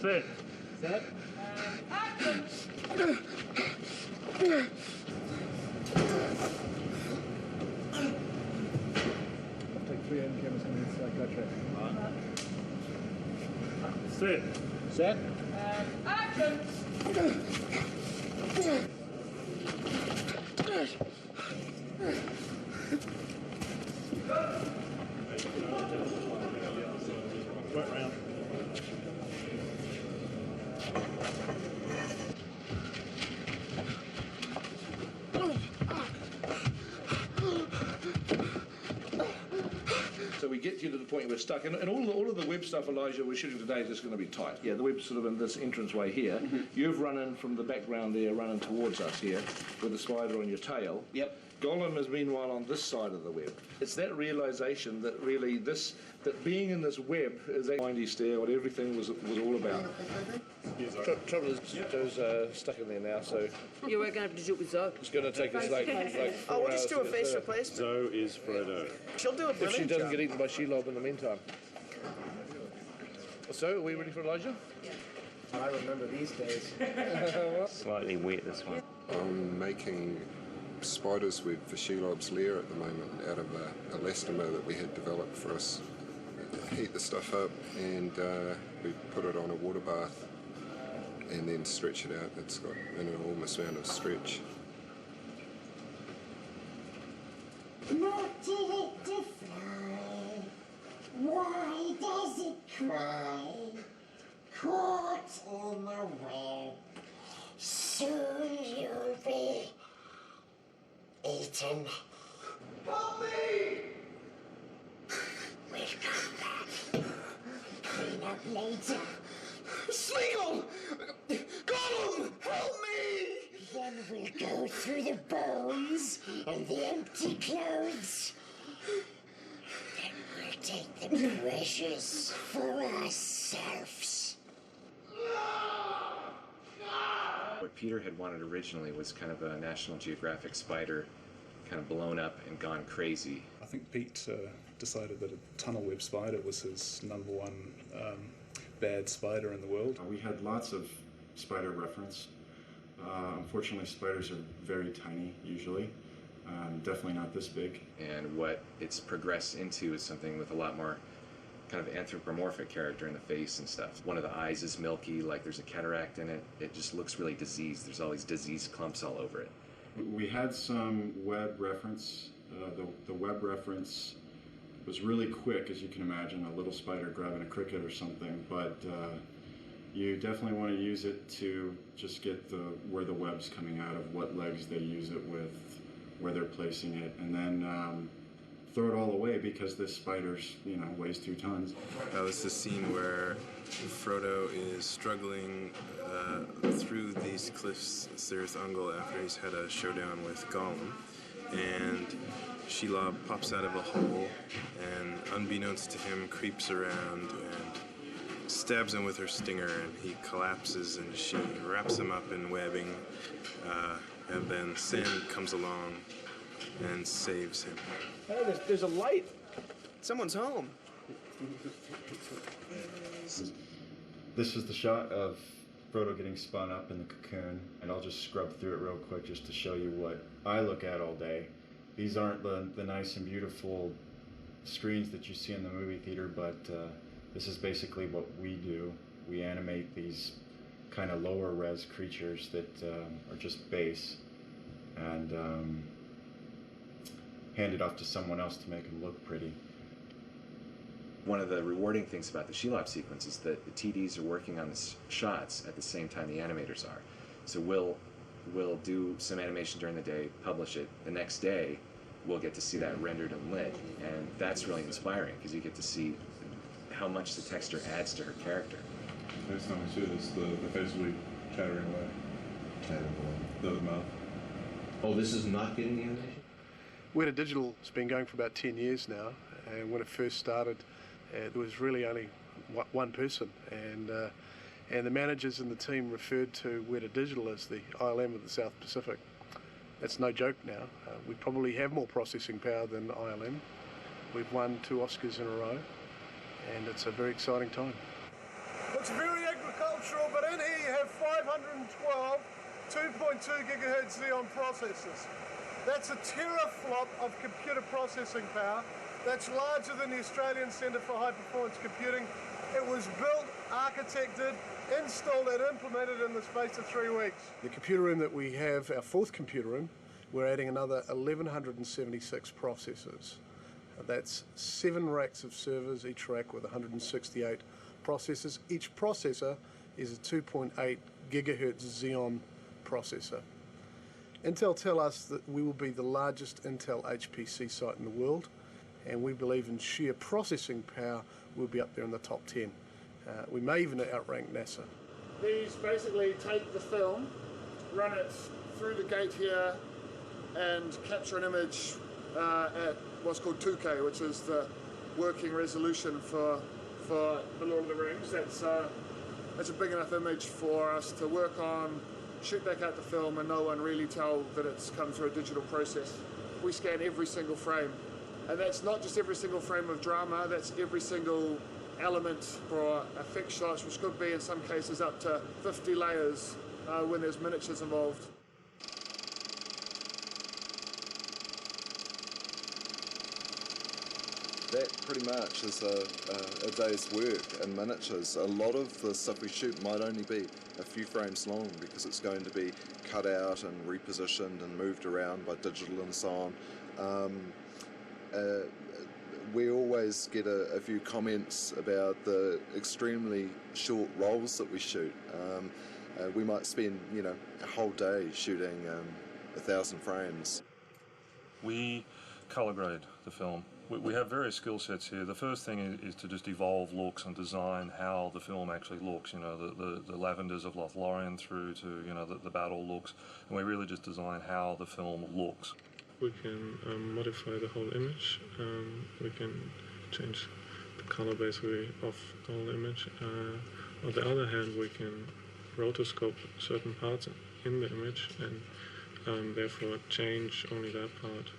Set. Set. Set. Set. Action! Wet round. So we get you to the point we're stuck, and all of the web stuff, Elijah, we're shooting today is just going to be tight. Yeah, the web's sort of in this entranceway here. You've run in from the background there, running towards us here, with the spider on your tail. Yep. Gollum is meanwhile on this side of the web. It's that realisation that really that being in this web is a windy stair, what everything was all about. Trouble is, Joe's stuck in there now, so Yeah, we're going to have to do it with Zoe. it's going to take us like 4 We'll just hours do a to get face there. replacement. Zoe is Frodo. She'll do a If she brilliant doesn't job. get eaten by Shelob in the meantime. So, are we ready for Elijah? I remember these days. Slightly wet, this one. I'm making spider's web for Shelob's lair at the moment out of a elastomer that we had developed for us. Heat the stuff up and we put it on a water bath and then stretch it out. It's got an enormous amount of stretch. Not did it to fly. Why does it cry? Caught in the web. Soon you'll be eaten. Help me! We'll come back. Clean up later. Smeagol! Gollum! Help me! Then we'll go through the bones and the empty clothes. Then we'll take the precious for ourselves. What Peter had wanted originally was kind of a National Geographic spider, kind of blown up and gone crazy. I think Pete decided that a tunnel web spider was his number one bad spider in the world. We had lots of spider reference. Unfortunately, spiders are very tiny usually, definitely not this big. And what it's progressed into is something with a lot more kind of anthropomorphic character in the face and stuff. One of the eyes is milky, like there's a cataract in it. It just looks really diseased. There's all these disease clumps all over it. We had some web reference. The web reference was really quick, as you can imagine, a little spider grabbing a cricket or something, but you definitely want to use it to just get where the web's coming out of, what legs they use it with, where they're placing it, and then throw it all away because this spider's, weighs 2 tons. That was the scene where Frodo is struggling through these cliffs, Cirith Ungol, after he's had a showdown with Gollum, and Shelob pops out of a hole and, unbeknownst to him, creeps around and stabs him with her stinger, and he collapses, and she wraps him up in webbing, and then Sam comes along and saves him. Hey, there's a light. Someone's home. This is the shot of Frodo getting spun up in the cocoon, and I'll just scrub through it real quick just to show you what I look at all day. These aren't the nice and beautiful screens that you see in the movie theater, but this is basically what we do. We animate these kind of lower res creatures that are just base, and hand it off to someone else to make them look pretty. One of the rewarding things about the Shelob sequence is that the TDs are working on the shots at the same time the animators are. So we'll do some animation during the day, publish it. The next day, we'll get to see that rendered and lit, and that's really inspiring because you get to see how much the texture adds to her character. Next time we see this, the face will be chattering away. The mouth. Oh, this is not getting the animation? Weta Digital's been going for about 10 years now, and when it first started, there was really only one person, and the managers and the team referred to Weta Digital as the ILM of the South Pacific. That's no joke now. We probably have more processing power than ILM. We've won 2 Oscars in a row, and it's a very exciting time. Looks very agricultural, but in here you have 512 2.2 gigahertz Xeon processors. That's a teraflop of computer processing power. That's larger than the Australian Centre for High Performance Computing. It was built architected, installed and implemented in the space of 3 weeks. The computer room that we have, our fourth computer room, we're adding another 1,176 processors. That's 7 racks of servers, each rack with 168 processors. Each processor is a 2.8 gigahertz Xeon processor. Intel tell us that we will be the largest Intel HPC site in the world, and we believe in sheer processing power we'll be up there in the top 10. We may even outrank NASA. These basically take the film, run it through the gate here, and capture an image at what's called 2K, which is the working resolution for The Lord of the Rings. That's a big enough image for us to work on, shoot back out the film, and no one really tell that it's come through a digital process. We scan every single frame, and that's not just every single frame of drama, that's every single element for effect shots, which could be in some cases up to 50 layers when there's miniatures involved. That pretty much is a day's work in miniatures. A lot of the stuff we shoot might only be a few frames long because it's going to be cut out and repositioned and moved around by digital and so on. We always get a few comments about the extremely short rolls that we shoot. We might spend, a whole day shooting 1,000 frames. We colour grade the film. We have various skill sets here. The first thing is to just evolve looks and design how the film actually looks. The lavenders of Lothlorien through to the battle looks, and we really just design how the film looks. We can modify the whole image. We can change the color basically of the whole image. On the other hand, we can rotoscope certain parts in the image and therefore change only that part.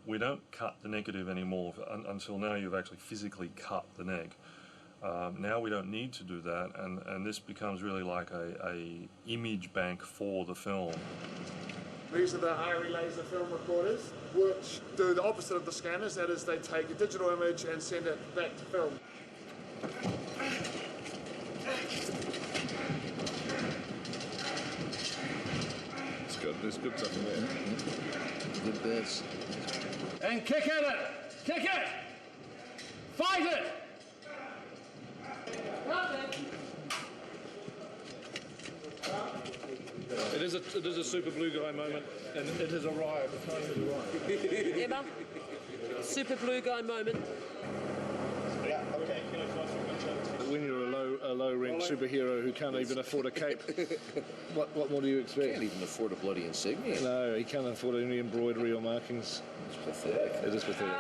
We don't cut the negative anymore. Until now, you've actually physically cut the neg. Now we don't need to do that, and this becomes really like a image bank for the film. These are the ARRI laser film recorders, which do the opposite of the scanners. That is, they take a digital image and send it back to film. It's good. There's good stuff in there. Good bits. And kick at it! Kick it! Fight it! It is a super blue guy moment, and it has arrived. The time has arrived. Emma, super blue guy moment. Yeah, okay. When you're a low-rent superhero who can't even afford a cape, what more do you expect? Can't even afford a bloody insignia. No, he can't afford any embroidery or markings. It's pathetic. It is pathetic.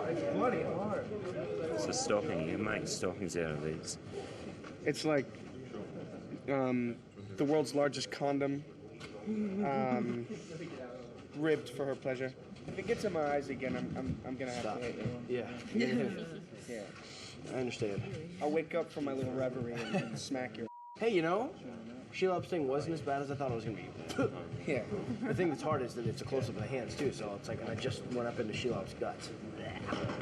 It's bloody hard. It's a stocking. You make stockings out of these. It's like the world's largest condom, ribbed for her pleasure. If it gets in my eyes again, I'm gonna have to hit you. Yeah. Yeah. I understand. I'll wake up from my little reverie and smack your. Hey, Shelob's thing wasn't as bad as I thought it was going to be. Yeah. The thing that's hard is that it's a close-up of the hands, too, so it's like I just went up into Shelob's guts.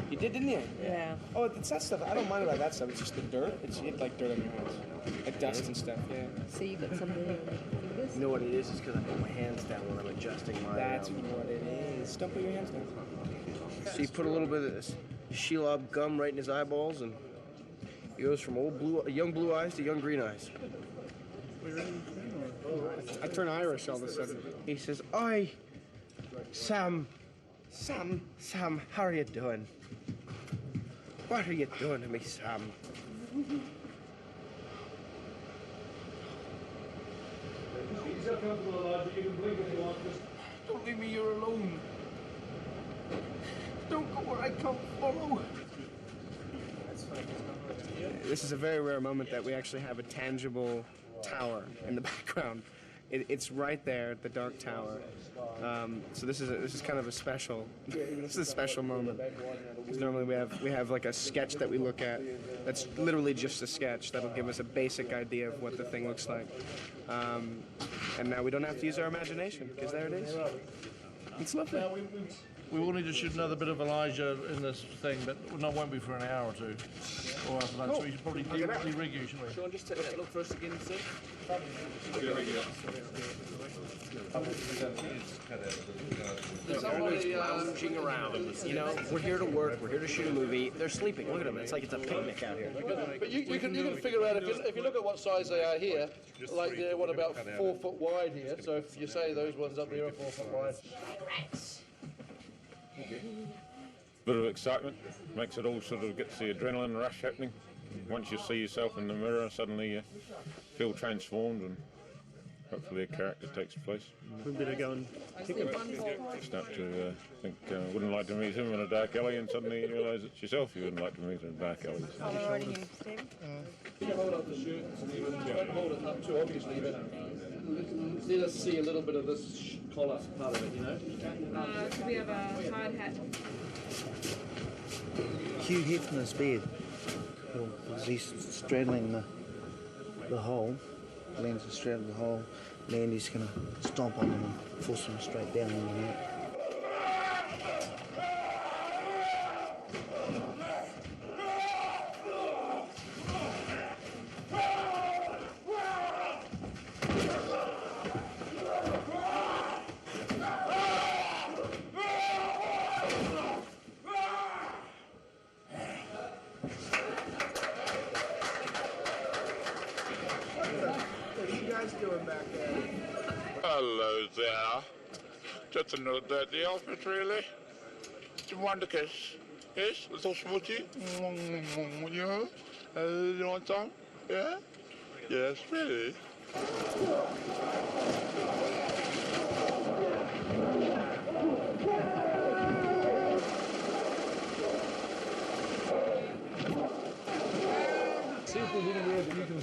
You did, didn't you? Yeah. Oh, it's that stuff. I don't mind about that stuff. It's just the dirt. You have like dirt on your hands. Like dust and stuff, yeah. So you got something on your fingers? You know what it is? It's because I put my hands down when I'm adjusting my... That's what it is. Don't put your hands down. So you put a little bit of this Shelob gum right in his eyeballs, and he goes from young blue eyes to young green eyes. I turn Irish all of a sudden. He says, "Oi, Sam, how are you doing? What are you doing to me, Sam?" Don't leave me here alone. Don't go where I can't follow. This is a very rare moment that we actually have a tangible tower in the background. It's right there at the Dark Tower. So this is kind of a special this is a special moment. Because normally we have like a sketch that we look at that's literally just a sketch that'll give us a basic idea of what the thing looks like. And now we don't have to use our imagination because there it is. It's lovely. We will need to shoot another bit of Elijah in this thing, but it won't be for an hour or two. Or after that, so we should probably de-rig you, shouldn't we? Sean, just take a look first again, see? There's somebody lounging around. You know, we're here to work, we're here to shoot a movie. They're sleeping. Look at them. It's like it's a picnic out here. But you can figure out, if you look at what size they are here, like they're, about 4 foot wide here, so if you say those ones up there are 4 foot wide. Bit of excitement, makes it all sort of gets the adrenaline rush happening. Once you see yourself in the mirror, suddenly you feel transformed and hopefully a character takes place. We better go and pick him up. Start to think, wouldn't like to meet him in a dark alley, and suddenly you realise it's yourself you wouldn't like to meet in a dark alley. Oh, we're already here, Steve. You can hold up the shirt, Stephen. Don't hold it up too obviously, but let us see a little bit of this collar part of it, you know? Could we have a hard hat? Hugh Hefner's bed. Well, because he's straddling the hole. Lands is straddling the hole. Mandy's going to stomp on him and force him straight down on the net. Hello there. Just another dirty outfit, really. Do you want a kiss? Yes, little smoothie? Yeah? You want some? Yeah? Yes, really? See if there's anywhere that you can...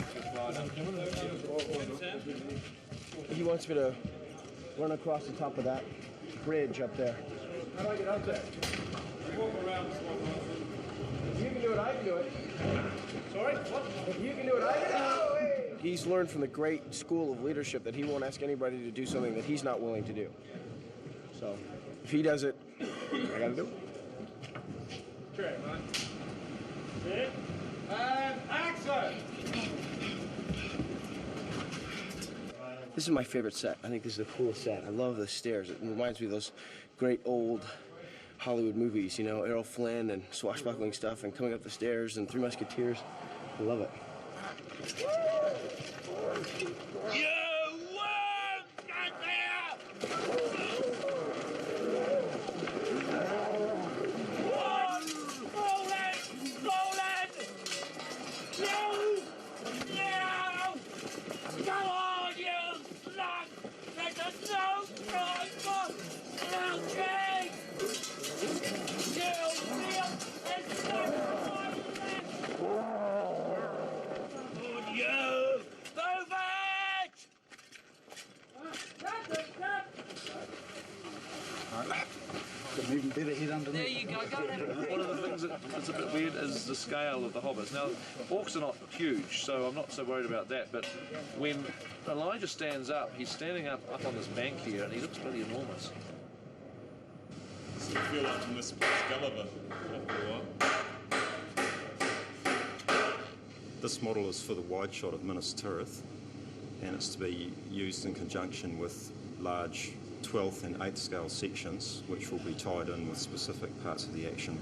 He wants me to run across the top of that bridge up there. How do I get up there? Walk around. If you can do it, I can do it. Sorry? What? If you can do it, I can do it. He's learned from the great school of leadership that he won't ask anybody to do something that he's not willing to do. So, if he does it, I gotta do it. Try, man. Sit. And action! This is my favorite set. I think this is the coolest set. I love the stairs. It reminds me of those great old Hollywood movies, you know, Errol Flynn and swashbuckling stuff and coming up the stairs and Three Musketeers. I love it. Even better hit underneath. There you go. One of the things that's a bit weird is the scale of the hobbits. Now, orcs are not huge, so I'm not so worried about that, but when Elijah stands up, he's standing up on this bank here, and he looks pretty enormous. So you feel like misplaced Gulliver after a while. This model is for the wide shot of Minas Tirith, and it's to be used in conjunction with large 12th and 8th scale sections, which will be tied in with specific parts of the action.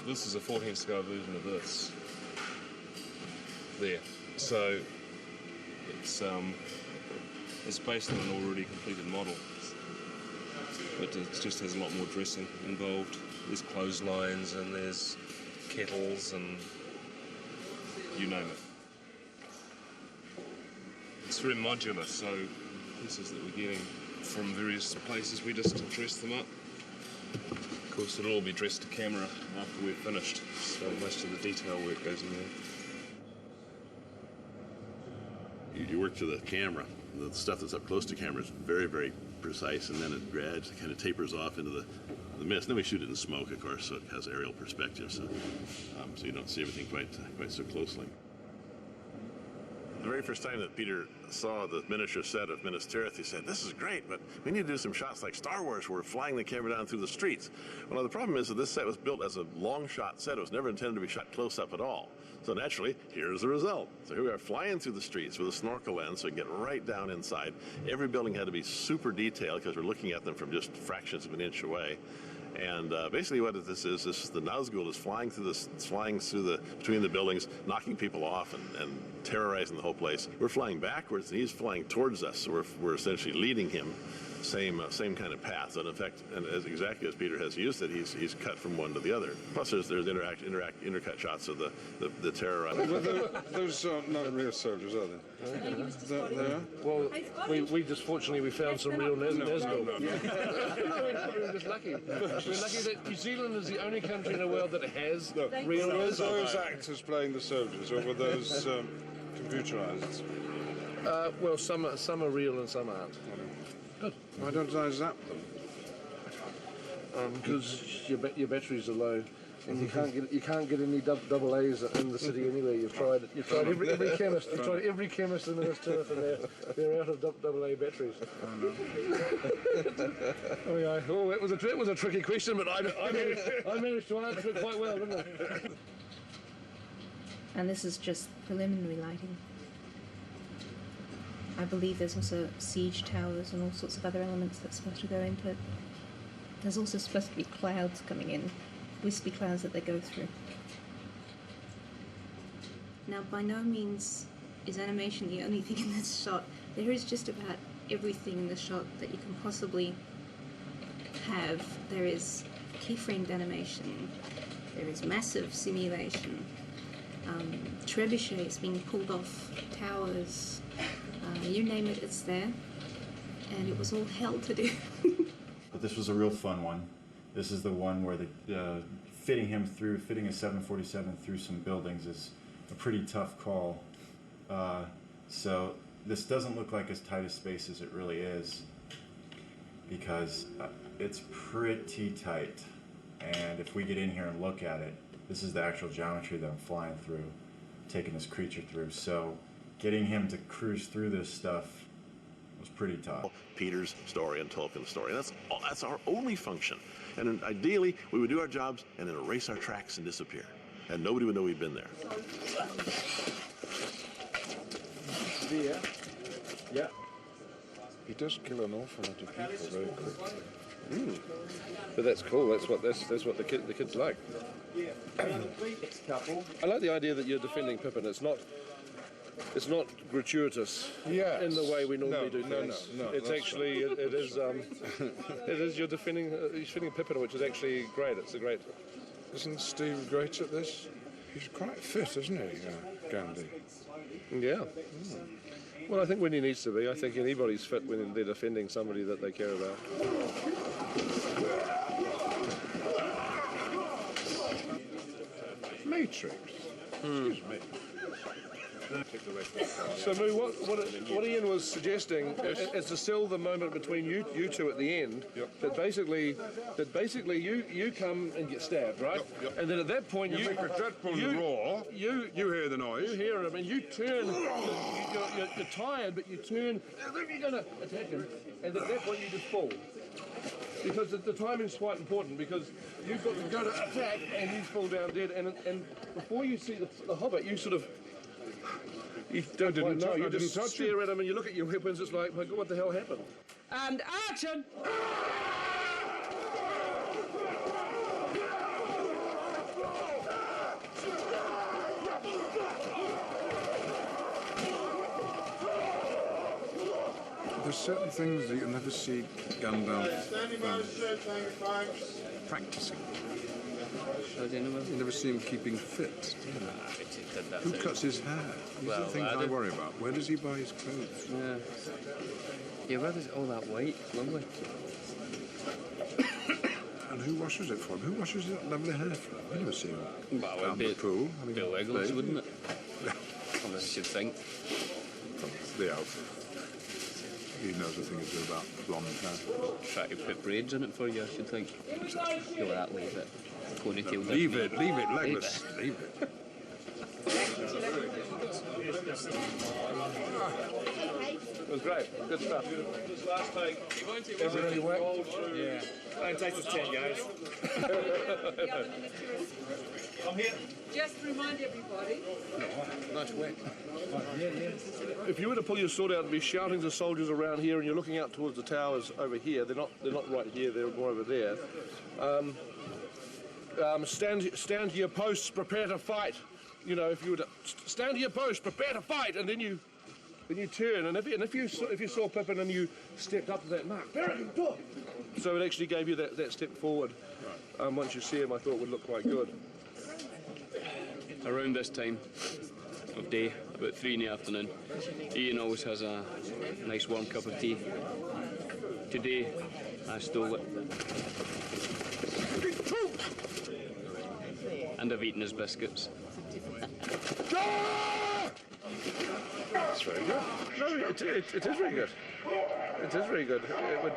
This is a 14th scale version of this. There. So it's based on an already completed model. but it just has a lot more dressing involved. There's clotheslines and there's kettles and you name it. It's very modular, so pieces that we're getting from various places, we just dress them up. Of course, it'll all be dressed to camera after we're finished, so most of the detail work goes in there. You work to the camera. The stuff that's up close to camera is very, very precise, and then it gradually kind of tapers off into the mist. Then we shoot it in smoke, of course, so it has aerial perspective, so you don't see everything quite so closely. The very first time that Peter saw the miniature set of Minas Tirith, he said, "This is great, but we need to do some shots like Star Wars where we're flying the camera down through the streets." Well, the problem is that this set was built as a long shot set. It was never intended to be shot close up at all. So naturally, here's the result. So here we are flying through the streets with a snorkel lens so we can get right down inside. Every building had to be super detailed because we're looking at them from just fractions of an inch away. And basically what this is the Nazgul is flying between the buildings, knocking people off and terrorizing the whole place. We're flying backwards and he's flying towards us, so we're essentially leading him. Same kind of path, and in fact, and exactly as Peter has used it, he's cut from one to the other. Plus, there's intercut shots of the terror. Well, those are not real soldiers, are they? They are? Well, we just fortunately we found some real Nazgul. We're just lucky. We're lucky that New Zealand is the only country in the world that has real Nazgul. Were those actors playing the soldiers, or were those computerized? Well, some are real and some aren't. Good. Why don't I zap them? Because your batteries are low, and you can't get any double A's in the city anywhere. You've tried every chemist. You've tried every chemist in the Minas Tirith, and they're out of double A batteries. Oh no. Oh, it was a tricky question, but I managed to answer it quite well, didn't I? And this is just preliminary lighting. I believe there's also siege towers and all sorts of other elements that's supposed to go into it. There's also supposed to be clouds coming in, wispy clouds that they go through. Now, by no means is animation the only thing in this shot. There is just about everything in the shot that you can possibly have. There is keyframed animation, there is massive simulation, trebuchets being pulled off towers. You name it, it's there, and it was all hell to do. But this was a real fun one. This is the one where fitting a 747 through some buildings is a pretty tough call. So this doesn't look like as tight a space as it really is, because it's pretty tight. And if we get in here and look at it, this is the actual geometry that I'm flying through, taking this creature through. So getting him to cruise through this stuff was pretty tough. Peter's story and Tolkien's story. That's our only function. And ideally, we would do our jobs and then erase our tracks and disappear. And nobody would know we'd been there. Yeah. He does kill an awful lot of people very quickly. But that's cool. That's what the kids like. I like the idea that you're defending Pippin. It's not gratuitous in the way we normally do things. No. It's actually right. it is you're defending Pippin, which is actually great. It's a great. Isn't Steve great at this? He's quite fit, isn't he, Gandhi? Yeah. Well, I think when he needs to be. I think anybody's fit when they're defending somebody that they care about. Matrix. Excuse me. So, Moo, what Ian was suggesting is to sell the moment between you two at the end. Yep. That basically you come and get stabbed, right? Yep. And then at that point you make a dreadful roar. You hear the noise. You hear him, and you turn. You're tired, but you turn. You're going to attack him, and at that point you just fall. Because the timing's quite important, because you've got to go to attack and you fall down dead, and before you see the hobbit, you sort of. You don't quite know. You just stare at him and you look at your weapons. It's like, my God, what the hell happened? And action! There's certain things that you'll never see Gandalf practicing. You never see him keeping fit. Do you? Who cuts his hair? These are the things I worry about. Where does he buy his clothes? Yeah, where does all that white? Lovely. And who washes it for him? Who washes that lovely hair for him? I never see him down the pool. Bill Wiggles, wouldn't it? I should think. The elf. He knows a thing or two about blonde hair. Try to put braids in it for you, I should think. Go that way, but ponytail. Leave it, legless. Leave it. It was great. Good stuff. This last take. Everybody went? Yeah. Don't take us 10, guys. I'm here. Just remind everybody. Nice wet. If you were to pull your sword out and be shouting to soldiers around here, and you're looking out towards the towers over here, they're not right here. They're more over there. Stand to your posts. Prepare to fight. You know, if you were to stand to your post, prepare to fight, and then you turn, and if you saw Pippin and you stepped up to that mark, so it actually gave you that step forward. Once you see him, I thought would look quite good. Around this time of day, about 3 in the afternoon, Ian always has a nice warm cup of tea. Today, I stole it. And I've eaten his biscuits. That's very good. No, it is very good. It is very good.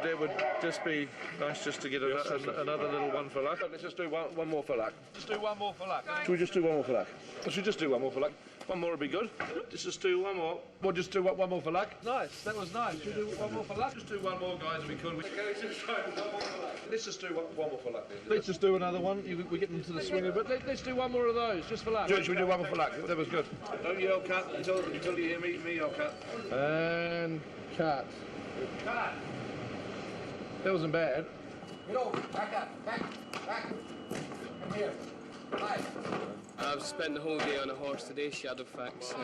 It would just be nice just to get another little one for luck. Let's just do one more for luck. Just do one more for luck. Should we just do one more for luck? Should we just do one more for luck? One more would be good. Let's just do one more. We'll just do one more for luck. Nice. That was nice. Should we do one more for luck? Just do one more, guys, if we could. Let's just do one more for luck then. Let's just do another one. We're getting into the swing of it. Let's do one more of those, just for luck. Should we do one more for luck? That was good. Don't yell cut until you hear me yell cut. And cut. Cut. That wasn't bad. Get over. Back up. Back. Come here. Right. I've spent the whole day on a horse today, Shadowfax.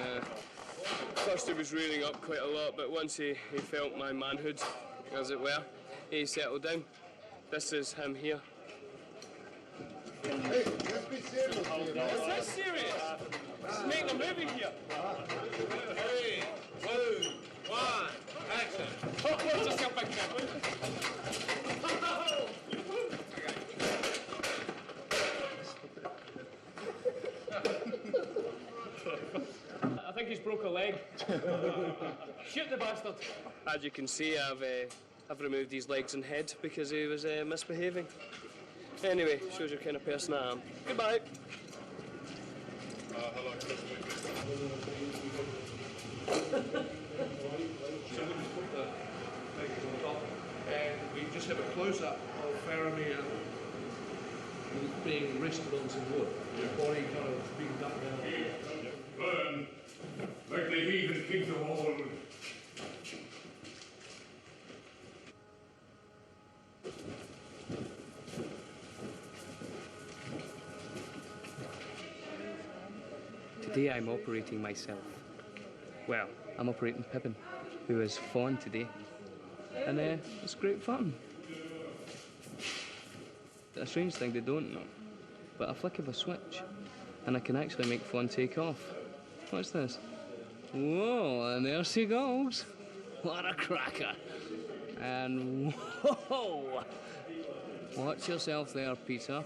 First he was rearing up quite a lot, but once he felt my manhood, as it were, he settled down. This is him here. Hey, let's be serious here. Is that serious? Let's make a movie here. 3, 2, 1, action. Just get back there. I think he's broke a leg. Shoot the bastard. As you can see, I've removed his legs and head because he was misbehaving. Anyway, shows your kind of person I am. Goodbye. Hello. And we just have a close-up of Faramir being rested on some wood. His body kind of being dumped down. Burn like the heathen kings of old. Today I'm operating myself. Well, I'm operating Pippin, who is fawn today. And it's great fun. A strange thing they don't know, but a flick of a switch, and I can actually make fawn take off. What's this? Whoa, and there she goes. What a cracker. And whoa! Watch yourself there, Peter.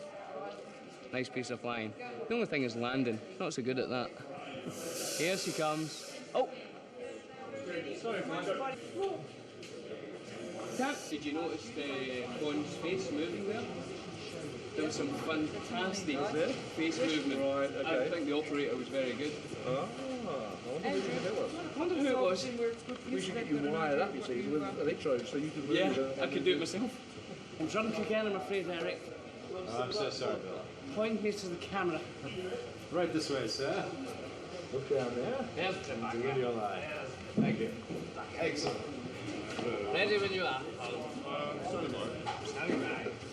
Nice piece of flying. The only thing is landing. Not so good at that. Here she comes. Oh! Sorry, man. Did you notice the Fawn's face moving there? There was some fantastic face movement. Right, okay. I think the operator was very good. I wonder who it was. We should get you wired up, you see, with electrodes so you could move. Yeah, I could do it myself. I'm drunk again, I'm afraid, Eric. Oh, I'm so sorry, Bill. Point me to the camera. Right this way, sir. Look down there. Yes, Enjoy your life. Thank you. Excellent. Ready when you are.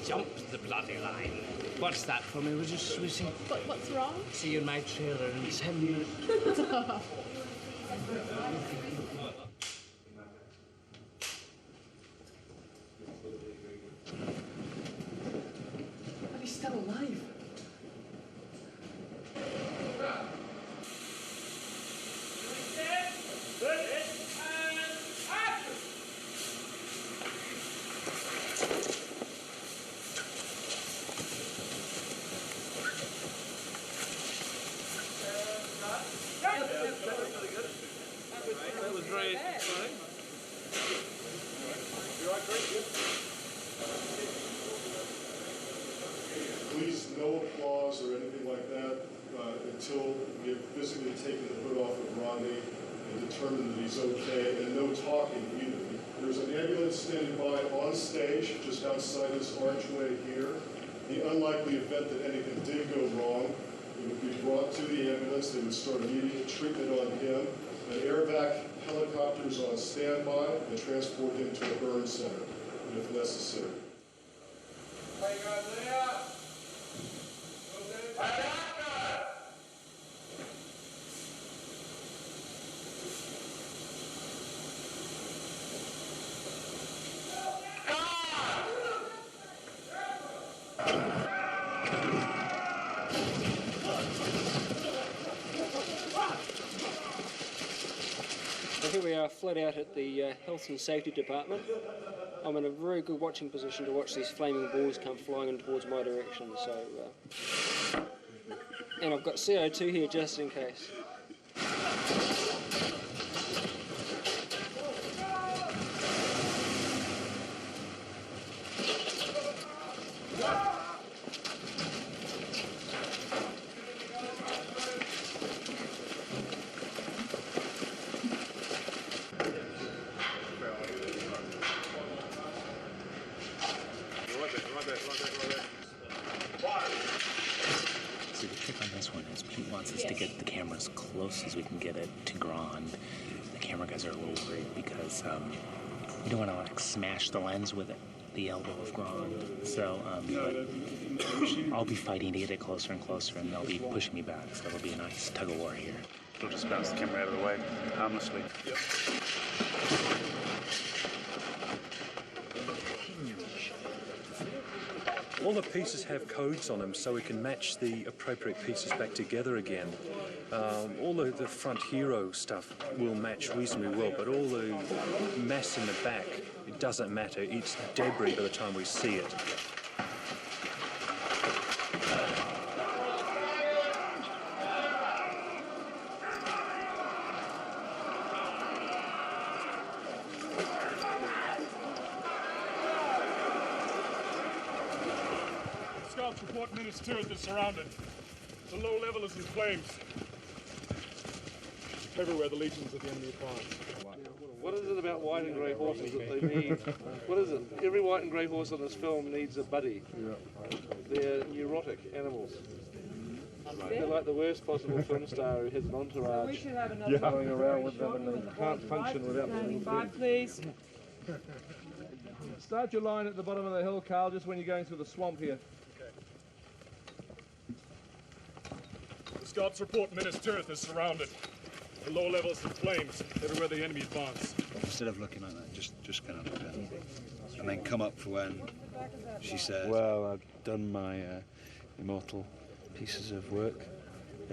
Jump the bloody line. What's that for me? Was just swissing. What's wrong? See you in my trailer in 10 minutes. Okay. Please, no applause or anything like that until we have physically taken the hood off of Rodney and determined that he's okay, and no talking either. There's an ambulance standing by on stage just outside this archway here. The unlikely event that anything did go wrong, it would be brought to the ambulance. They would start immediate treatment on him. An airvac helicopter is on standby and transport him to a burn center if necessary. Here we are, flat out at the Health and Safety Department. I'm in a very good watching position to watch these flaming balls come flying in towards my direction. So, and I've got CO2 here just in case. So the trick on this one is Pete wants us to get the camera as close as we can get it to Grand. The camera guys are a little worried because we don't want to like smash the lens with it, the elbow of Grand. So but I'll be fighting to get it closer and closer, and they'll be pushing me back. So it'll be a nice tug of war here. We'll just bounce the camera out of the way harmlessly. Yep. All the pieces have codes on them, so we can match the appropriate pieces back together again. All the front hero stuff will match reasonably well, but all the mass in the back, it doesn't matter. It's debris by the time we see it. Scouts report Minas Tirith is surrounded. The low level is in flames. Everywhere the legions of the enemy advance. What is it about white and grey horses that they need? What is it? Every white and grey horse in this film needs a buddy. Yeah. They're neurotic animals. They're like the worst possible film star who has an entourage going around with them and they can't function without them. Please. Start your line at the bottom of the hill, Carl, just when you're going through the swamp here. The scouts report Minas Tirith is surrounded. The low level is in flames. Everywhere the enemy advance. Instead of looking like that, just kind of look at it. And then come up for when she says... Well, I've done my immortal pieces of work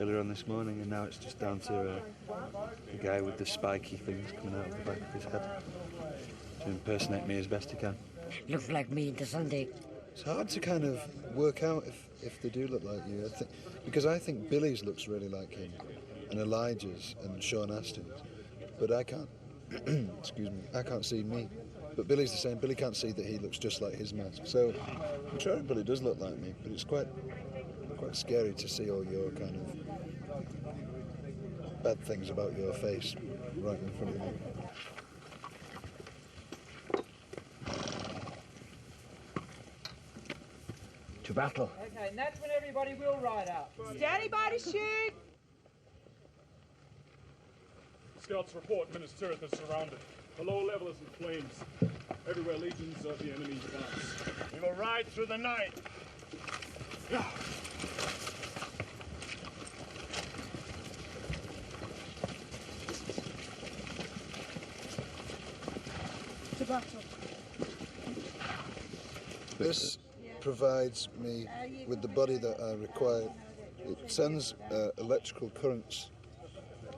earlier on this morning, and now it's just down to the guy with the spiky things coming out of the back of his head to impersonate me as best he can. Looks like me, doesn't it? It's hard to kind of work out if they do look like you, because I think Billy's looks really like him, and Elijah's and Sean Astin's, but I can't, excuse me, I can't see me. But Billy's the same. Billy can't see that he looks just like his mask. So I'm sure Billy does look like me, but it's quite scary to see all your kind of bad things about your face right in front of you. To battle. Okay, and that's when everybody will ride out. Standing by to shoot! Scouts report Minas Tirith is surrounded. The low level is in flames. Everywhere legions of the enemy advance. We will ride through the night. To battle. This provides me with the body that I require. It sends electrical currents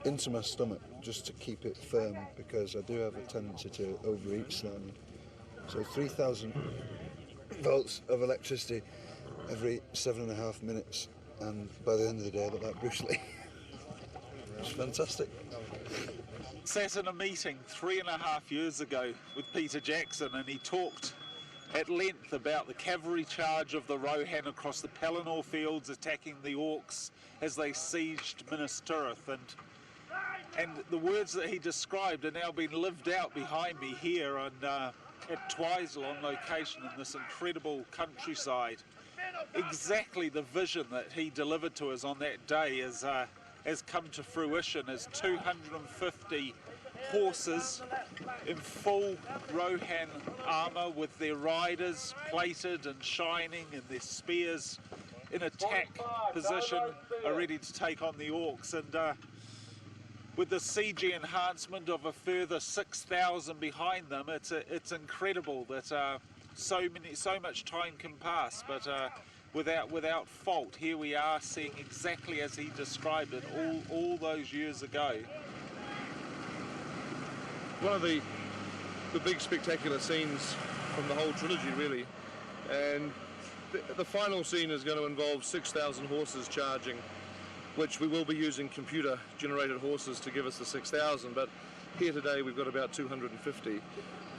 into my stomach just to keep it firm, because I do have a tendency to overeat slightly. So 3,000 volts of electricity every 7.5 minutes, and by the end of the day I look like Bruce Lee. It's fantastic. sat in a meeting 3.5 years ago with Peter Jackson, and he talked at length about the cavalry charge of the Rohan across the Pelennor fields attacking the Orcs as they sieged Minas Tirith, and the words that he described are now being lived out behind me here at Twizel on location in this incredible countryside. Exactly the vision that he delivered to us on that day has come to fruition as 250 horses in full Rohan armour with their riders plated and shining and their spears in attack position are ready to take on the Orcs, and with the CG enhancement of a further 6,000 behind them, it's incredible that so much time can pass, but without fault, here we are seeing exactly as he described it all those years ago. One of the big spectacular scenes from the whole trilogy, really, and the final scene is going to involve 6,000 horses charging, which we will be using computer-generated horses to give us the 6,000, but here today we've got about 250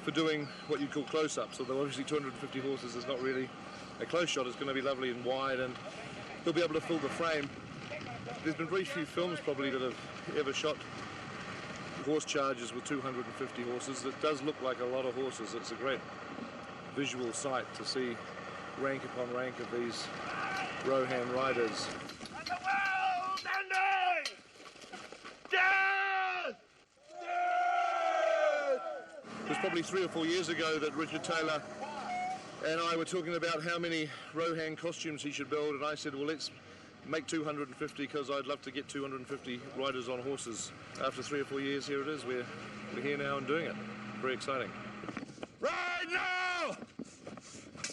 for doing what you call close-ups, although obviously 250 horses is not really a close shot. It's going to be lovely and wide, and they'll be able to fill the frame. There's been very few films probably that have ever shot horse charges with 250 horses. It does look like a lot of horses. It's a great visual sight to see rank upon rank of these Rohan riders. It was probably 3 or 4 years ago that Richard Taylor and I were talking about how many Rohan costumes he should build, and I said, well, let's make 250 because I'd love to get 250 riders on horses. After 3 or 4 years, here it is. We're here now and doing it. Very exciting. Ride now!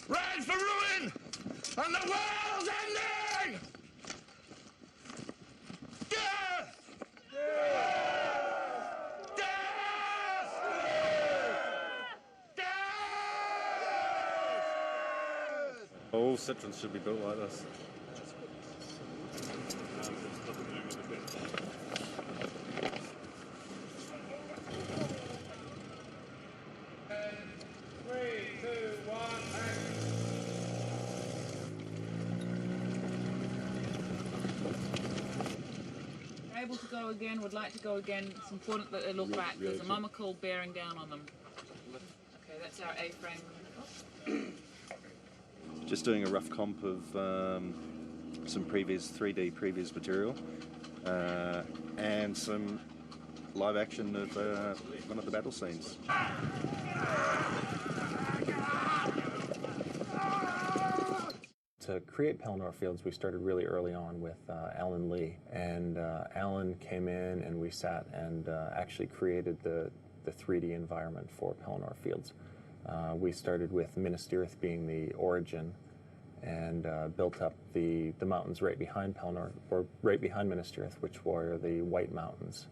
Ride for ruin! And the world's ending! Death! Death! Death! Death! All Citroens should be built like this. Able to go again, would like to go again. It's important that they look back. There's a monocle bearing down on them. Okay, that's our A-frame. Just doing a rough comp of some previous 3D material and some live action of one of the battle scenes. To create Pelennor Fields, we started really early on with Alan Lee, and Alan came in and we sat and actually created the 3D environment for Pelennor Fields. We started with Minas Tirith being the origin, and built up the mountains right behind Pelennor, or right behind Minas Tirith, which were the White Mountains.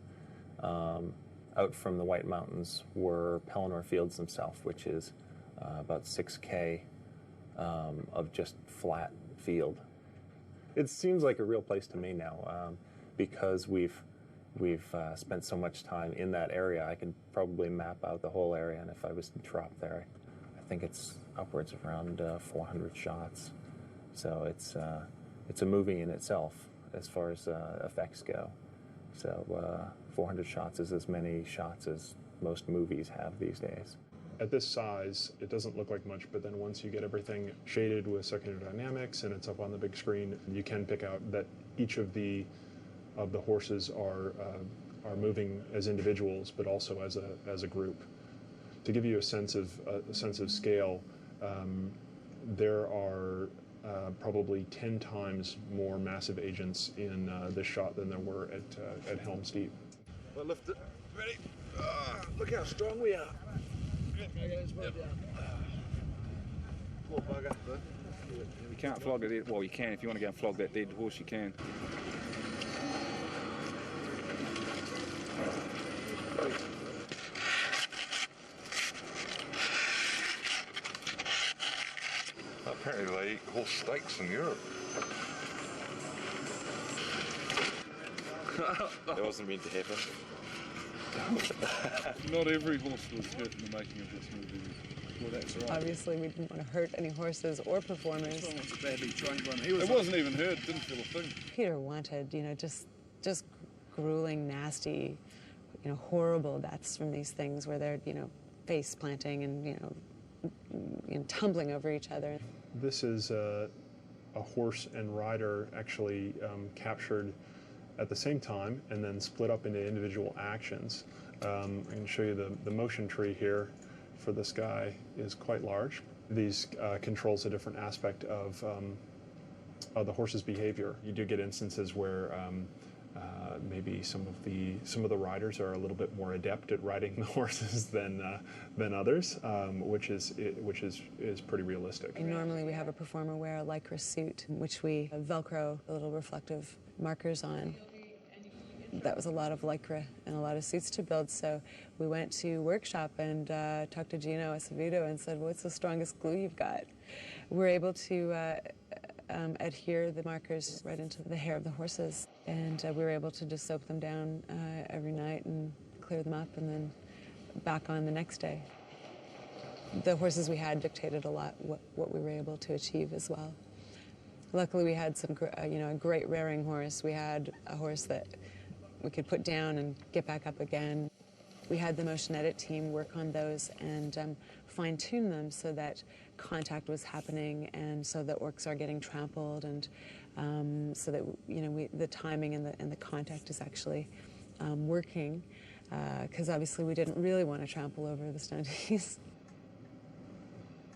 Out from the White Mountains were Pelennor Fields themselves, which is about 6K of just flat field. It seems like a real place to me now, because we've spent so much time in that area. I can probably map out the whole area, and if I was to drop there, I think it's upwards of around 400 shots. So it's a movie in itself as far as effects go. So 400 shots is as many shots as most movies have these days. At this size, it doesn't look like much, but then once you get everything shaded with secondary dynamics and it's up on the big screen, you can pick out that each of the horses are moving as individuals, but also as a group. To give you a sense of scale, there are probably 10 times more massive agents in this shot than there were at Helm's Deep. Well, lift it. Ready? Look how strong we are. Poor bugger. You can't flog it. Well, you can. If you want to go and flog that dead horse, you can. Apparently they eat horse steaks in Europe. That wasn't meant to happen. Not every horse was hurt in the making of this movie. Well, that's right. Obviously, we didn't want to hurt any horses or performers. This one was a badly trained one. It wasn't even hurt, didn't feel a thing. Peter wanted, just grueling, nasty, horrible deaths from these things where they're, face planting and, tumbling over each other. This is a horse and rider actually captured at the same time and then split up into individual actions. I can show you the motion tree here for this guy is quite large. These controls a different aspect of the horse's behavior. You do get instances where maybe some of the riders are a little bit more adept at riding the horses than others, which is pretty realistic. And normally we have a performer wear a lycra suit, which we Velcro little reflective markers on. That was a lot of lycra and a lot of suits to build, so we went to workshop and talked to Gino Acevedo and said, what's the strongest glue you've got? We're able to adhere the markers right into the hair of the horses, and we were able to just soap them down every night and clear them up and then back on the next day. The horses we had dictated a lot what we were able to achieve as well. Luckily we had some, a great rearing horse. We had a horse that we could put down and get back up again. We had the motion edit team work on those and fine-tune them so that contact was happening and so that orcs are getting trampled and so that the timing and the contact is actually working, because obviously we didn't really want to trample over the stunties.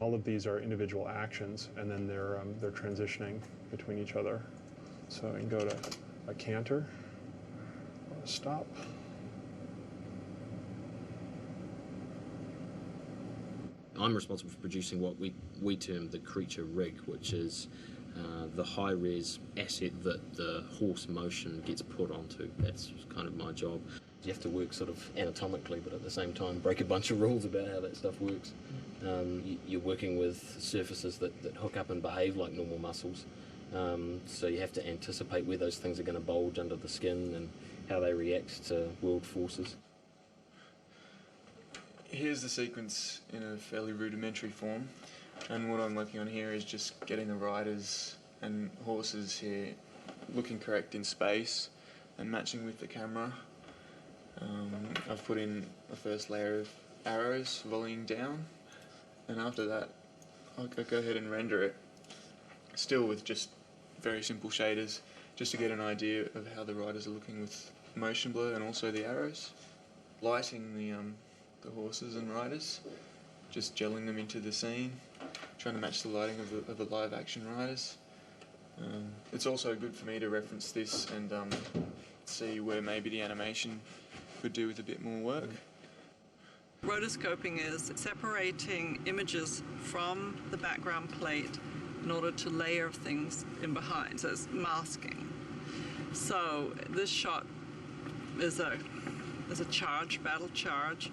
All of these are individual actions, and then they're transitioning between each other. So I can go to a canter, or a stop. I'm responsible for producing what we term the creature rig, which is the high-res asset that the horse motion gets put onto. That's kind of my job. You have to work sort of anatomically, but at the same time break a bunch of rules about how that stuff works. You're working with surfaces that hook up and behave like normal muscles, so you have to anticipate where those things are going to bulge under the skin and how they react to world forces. Here's the sequence in a fairly rudimentary form, and what I'm working on here is just getting the riders and horses here looking correct in space and matching with the camera. I've put in a first layer of arrows volleying down, and after that I'll go ahead and render it, still with just very simple shaders, just to get an idea of how the riders are looking with motion blur and also the arrows. Lighting the horses and riders, just gelling them into the scene, trying to match the lighting of the live action riders. It's also good for me to reference this and see where maybe the animation could do with a bit more work. Rotoscoping is separating images from the background plate in order to layer things in behind, so it's masking. So this shot is a charge, battle charge,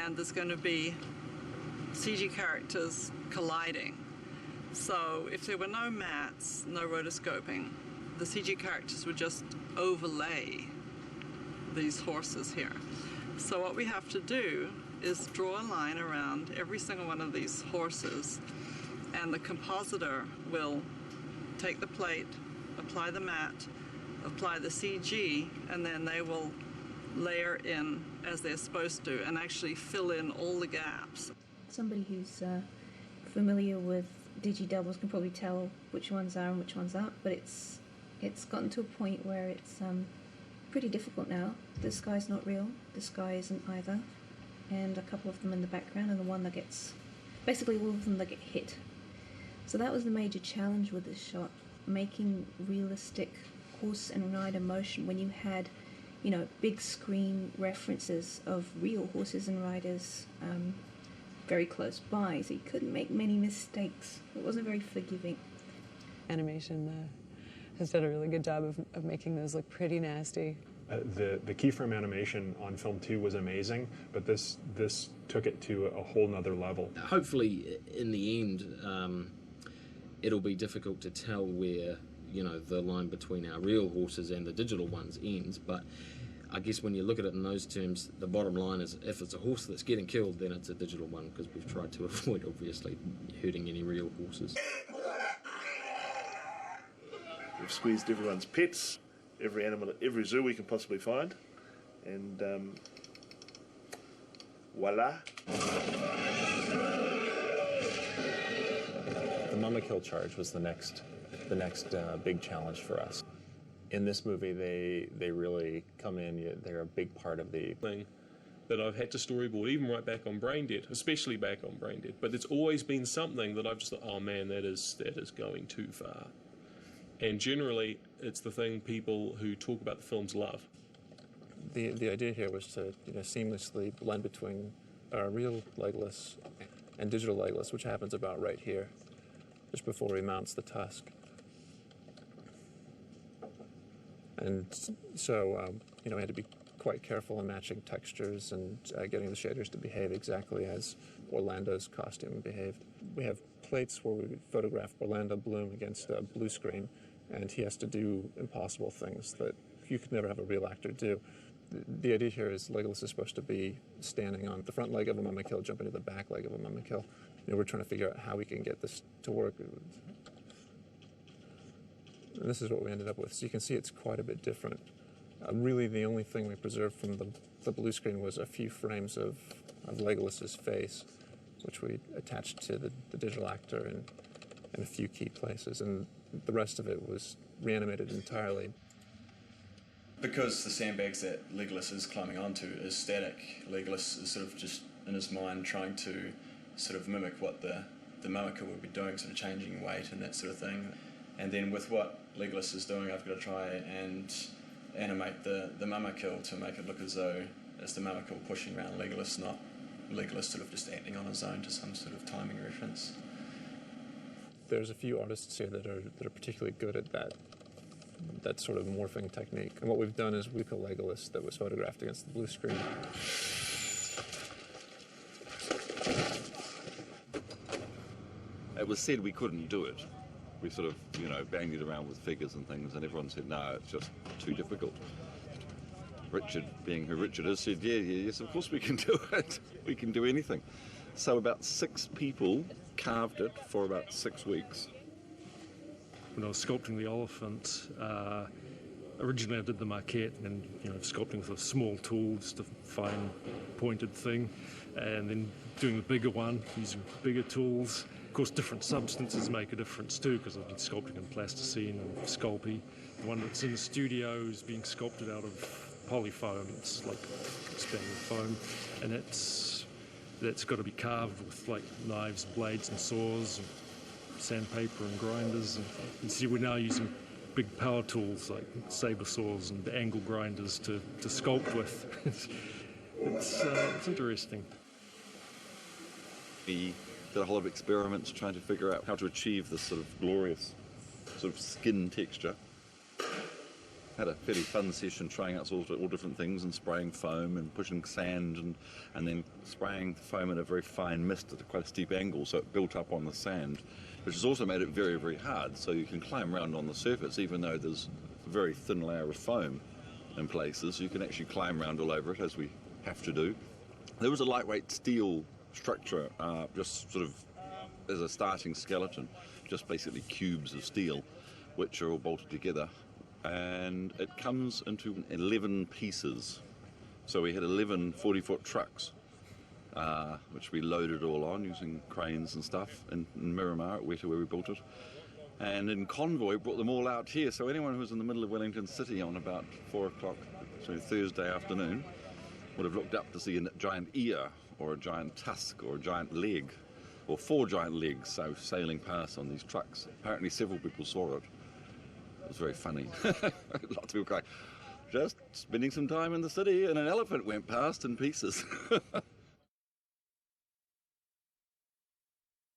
and there's going to be CG characters colliding. So if there were no mats, no rotoscoping, the CG characters would just overlay these horses here. So what we have to do is draw a line around every single one of these horses, and the compositor will take the plate, apply the mat, apply the CG, and then they will layer in as they're supposed to and actually fill in all the gaps. Somebody who's familiar with digi-doubles can probably tell which ones are and which ones aren't, but it's gotten to a point where it's pretty difficult now. This guy's not real, this guy isn't either, and a couple of them in the background, and the one that gets, basically all of them that get hit. So that was the major challenge with this shot, making realistic horse and rider motion when you had, you know, big screen references of real horses and riders very close by, so you couldn't make many mistakes. It wasn't very forgiving. Animation has done a really good job of making those look pretty nasty. The keyframe animation on film 2 was amazing, but this took it to a whole nother level. Hopefully, in the end, it'll be difficult to tell where, you know, the line between our real horses and the digital ones ends, but I guess when you look at it in those terms, the bottom line is if it's a horse that's getting killed, then it's a digital one, because we've tried to avoid, obviously, hurting any real horses. We've squeezed everyone's pets, every animal at every zoo we can possibly find, and voila. The Mama Kill charge was the next big challenge for us. In this movie, they really come in. They're a big part of the thing that I've had to storyboard, even right back on Brain Dead, especially back on Brain Dead. But it's always been something that I've just thought, oh man, that is going too far. And generally, it's the thing people who talk about the films love. The idea here was to seamlessly blend between real Legolas and digital Legolas, which happens about right here, just before he mounts the tusk. And so, we had to be quite careful in matching textures and getting the shaders to behave exactly as Orlando's costume behaved. We have plates where we photograph Orlando Bloom against a blue screen, and he has to do impossible things that you could never have a real actor do. The idea here is Legolas is supposed to be standing on the front leg of a Mama Kill, jumping to the back leg of a Mama Kill. We're trying to figure out how we can get this to work. And this is what we ended up with. So you can see it's quite a bit different. Really, the only thing we preserved from the blue screen was a few frames of Legolas's face, which we attached to the digital actor in a few key places, and the rest of it was reanimated entirely. Because the sandbags that Legolas is climbing onto is static, Legolas is sort of just in his mind trying to sort of mimic what the Mama Kill would be doing, sort of changing weight and that sort of thing. And then with what Legolas is doing, I've got to try and animate the Mama Kill to make it look as though it's the Mama Kill pushing around Legolas, not Legolas sort of just acting on his own to some sort of timing reference. There's a few artists here that are particularly good at that sort of morphing technique. And what we've done is we put Legolas that was photographed against the blue screen. It was said we couldn't do it. We sort of, banged it around with figures and things, and everyone said, no, it's just too difficult. Richard, being who Richard is, said, yes, of course we can do it. We can do anything. So about 6 people carved it for about 6 weeks. When I was sculpting the elephant, originally I did the maquette and, sculpting with a small tool, just a fine pointed thing, and then doing the bigger one using bigger tools. Of course, different substances make a difference too, because I've been sculpting in plasticine and Sculpey. The one that's in the studio is being sculpted out of polyfoam. It's like expanding foam, and that's got to be carved with like knives, blades, and saws, and sandpaper and grinders. And you see, we're now using big power tools like saber saws and angle grinders to sculpt with. It's interesting. We did a whole lot of experiments trying to figure out how to achieve this sort of glorious sort of skin texture. Had a fairly fun session trying out all different things and spraying foam and pushing sand and then spraying foam in a very fine mist at quite a steep angle, so it built up on the sand, which has also made it very, very hard. So you can climb around on the surface even though there's a very thin layer of foam in places. You can actually climb around all over it, as we have to do. There was a lightweight steel structure, just sort of as a starting skeleton, just basically cubes of steel which are all bolted together, and it comes into 11 pieces. So we had 11 40-foot trucks which we loaded all on using cranes and stuff in Miramar at Weta, where we built it, and in convoy brought them all out here. So anyone who was in the middle of Wellington City on about 4 o'clock, so Thursday afternoon, would have looked up to see a giant ear or a giant tusk or a giant leg or 4 giant legs sailing past on these trucks. Apparently several people saw it. It was very funny. Lots of people crying, just spending some time in the city, and an elephant went past in pieces. Found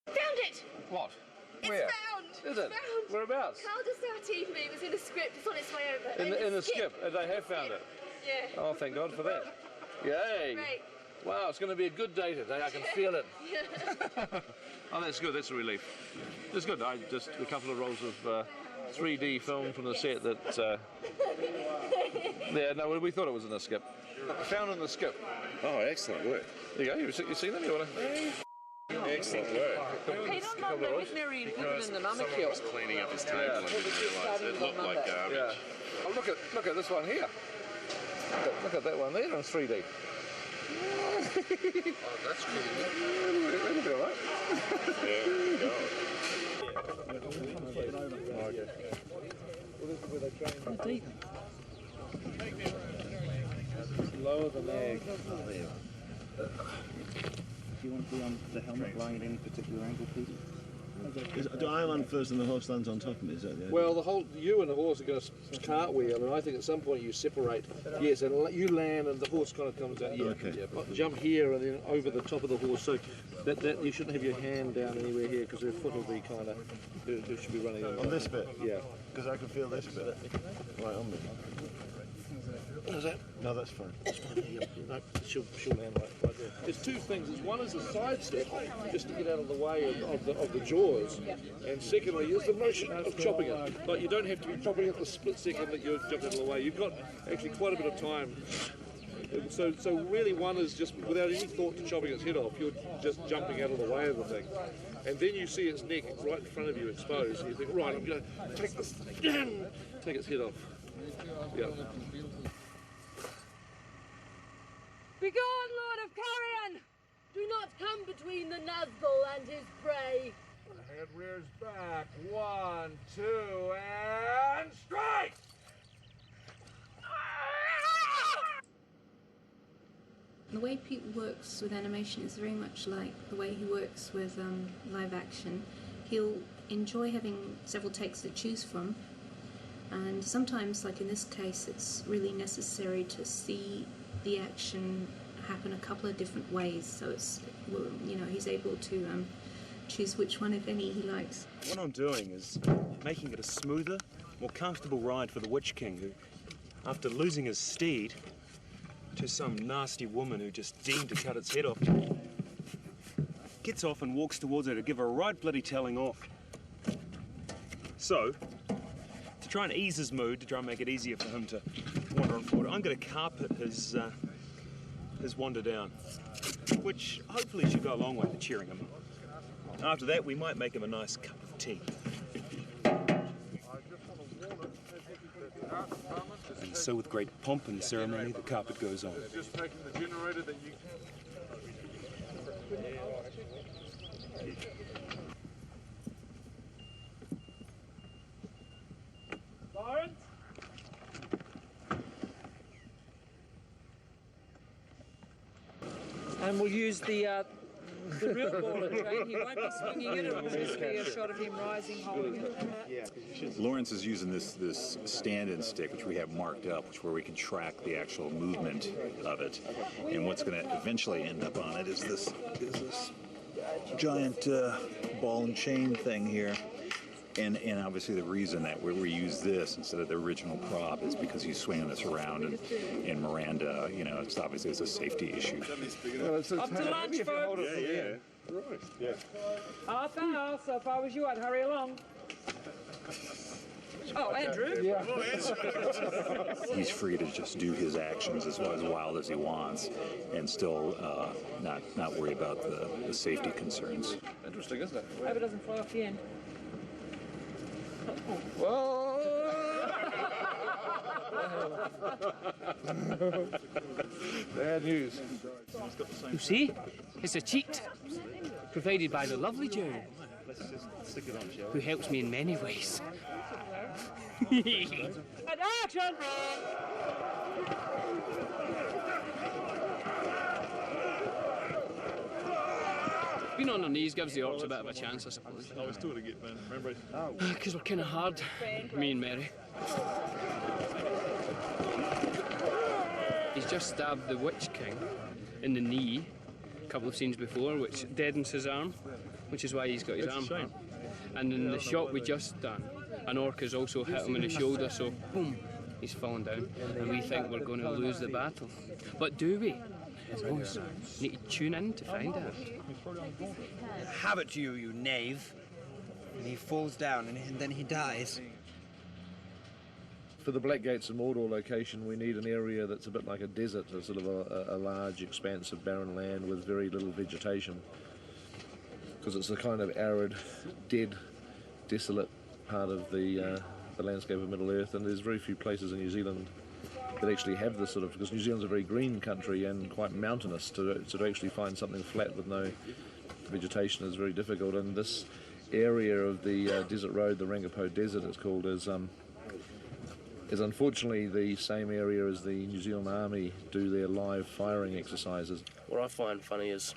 it! What? It's Where? found! Is it? Found! Whereabouts? Carl just told me it was in the script. It's on its way over. In the skip. They have found it? Yeah. Oh, thank God for that. Yay! Great. Wow, it's going to be a good day today. I can feel it. Oh, that's good. That's a relief. It's good. A couple of rolls of 3D film from the set that. Yeah, no, we thought it was in the skip. Found in the skip. Oh, excellent work. There you go. You see them? You want to? Excellent work. Hey, on Monday, wasn't there really put them in the mummy Someone was cleaning up his table and didn't realise it looked like garbage. Yeah. Oh, look at this one here. Look at that one there in 3D. Oh, that's cool. That'll be all right. There we go. How deep? Lower than egg. Do you want to be on the helmet lying at any particular angle, Peter? Do I land first and the horse lands on top of me? Is that the idea? Well, you and the horse are going to cartwheel, and I think at some point you separate. Yes, and you land, and the horse kind of comes out. Yeah, Okay. Yeah, jump here and then over the top of the horse. So that you shouldn't have your hand down anywhere here because her foot will be kind of. It should be running On this bit? Yeah. Because I can feel this bit. Right on me. How's that? No, that's fine. No, she'll land right there. There's two things. One is a side step, just to get out of the way of the jaws, and secondly is the motion of chopping it. Like you don't have to be chopping it the split second that you're jumping out of the way. You've got actually quite a bit of time. So really, one is just without any thought to chopping its head off. You're just jumping out of the way of the thing, and then you see its neck right in front of you exposed, and you think, right, I'm going to take this, take its head off. Yeah. Begone, Lord of Carrion! Do not come between the Nazgul and his prey. Head rears back. 1, 2, and strike! The way Pete works with animation is very much like the way he works with live action. He'll enjoy having several takes to choose from, and sometimes, like in this case, it's really necessary to see the action happen a couple of different ways, so it's, you know, he's able to choose which one, if any, he likes. What I'm doing is making it a smoother, more comfortable ride for the Witch King, who, after losing his steed to some nasty woman who just deemed to cut its head off, gets off and walks towards her to give her a right bloody telling off. So, to try and ease his mood, to try and make it easier for him to wander on forward, I'm going to carpet his wander down, which hopefully should go a long way to cheering him up. After that, we might make him a nice cup of tea. And so with great pomp and ceremony, the carpet goes on. Just taking the generator that you... Lawrence? And we'll use the real ball and chain. He won't be swinging it. It'll just be a shot of him rising, holding it. Lawrence is using this stand-in stick, which we have marked up, where we can track the actual movement of it. And what's going to eventually end up on it is this giant ball and chain thing here. And obviously the reason that we use this instead of the original prop is because he's swinging this around, and Miranda, you know, it's obviously a safety issue. Up to lunch, folks. Yeah. Right. Yeah. Half hour, so if I was you, I'd hurry along. Oh, Andrew? Yeah. He's free to just do his actions as wild as he wants, and still not worry about the safety concerns. Interesting, isn't it? Hope it doesn't fly off the end. Whoa! Bad news. You see, it's a cheat provided by the lovely Joe, Let's just stick it on, shall who helps me in many ways. And action! Being on our knees gives the orcs a bit of a chance, I suppose. I was told to get man. Remember? Because we're kind of hard, me and Mary. He's just stabbed the Witch King in the knee a couple of scenes before, which deadens his arm, which is why he's got his arm hurt. And in the shot we just done, an orc has also hit him in the shoulder, so boom, he's fallen down. And we think we're going to lose the battle. But do we? Boys, need to tune in to find out. Have it to you, you knave. And he falls down and then he dies. For the Black Gates and Mordor location, we need an area that's a bit like a desert, a sort of a large expanse of barren land with very little vegetation. Because it's a kind of arid, dead, desolate part of the landscape of Middle Earth, and there's very few places in New Zealand that actually have this sort of, because New Zealand's a very green country and quite mountainous, to actually find something flat with no vegetation is very difficult. And this area of the desert road, the Rangipo Desert it's called, is unfortunately the same area as the New Zealand Army do their live firing exercises. What I find funny is,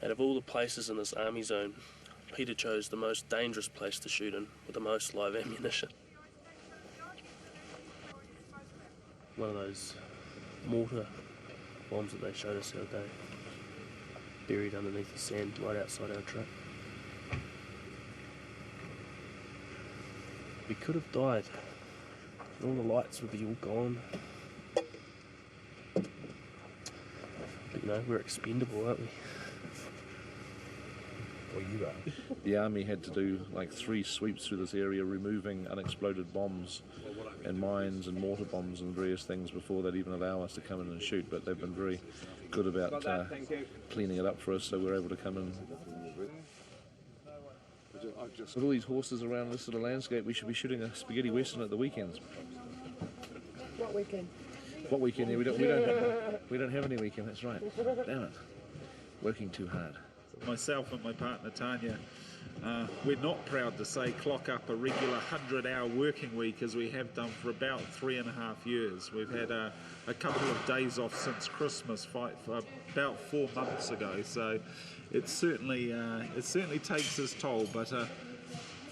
out of all the places in this army zone, Peter chose the most dangerous place to shoot in, with the most live ammunition. One of those mortar bombs that they showed us the other day, buried underneath the sand right outside our truck. We could have died. All the lights would be all gone. But you know, we're expendable, aren't we? Well, you are. The army had to do like 3 sweeps through this area, removing unexploded bombs and mines and mortar bombs and various things before they'd even allow us to come in and shoot. But they've been very good about cleaning it up for us, so we're able to come in. With all these horses around this sort of landscape, we should be shooting a spaghetti western at the weekends. What weekend? What weekend? Yeah, we don't have any weekend. That's right. Damn it, working too hard. Myself and my partner Tanya, we're not proud to say clock up a regular 100-hour working week as we have done for about 3.5 years. We've had a couple of days off since Christmas, for about 4 months ago. So it certainly takes its toll. But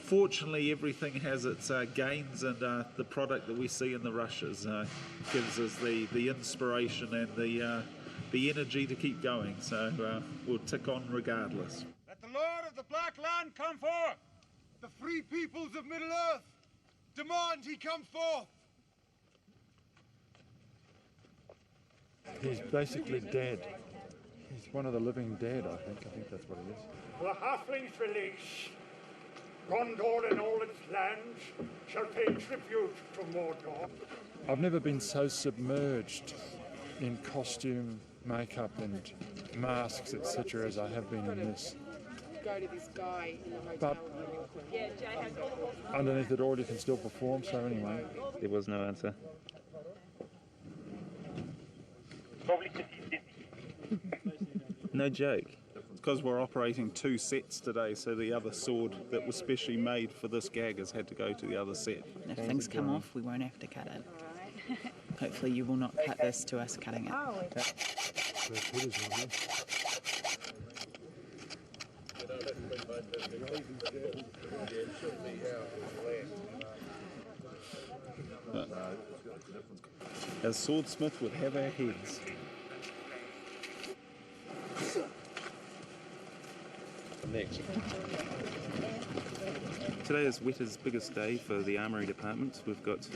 fortunately, everything has its gains, and the product that we see in the rushes gives us the inspiration and the energy to keep going, so we'll tick on regardless. Let the Lord of the Black Land come forth! The free peoples of Middle-earth demand he come forth! He's basically dead. He's one of the living dead, I think. I think that's what it is. The halflings release. Gondor and all its lands shall pay tribute to Mordor. I've never been so submerged in costume, makeup and masks, etc., as I have been in this. Go to this guy in the hotel. But underneath it all, you can still perform. So anyway, there was no answer. No joke. Because we're operating 2 sets today, so the other sword that was specially made for this gag has had to go to the other set. If things come off, we won't have to cut it. Hopefully you will not cut this to us cutting it. As swordsmith would have our heads. Next. Today is Weta's biggest day for the armoury department. We've got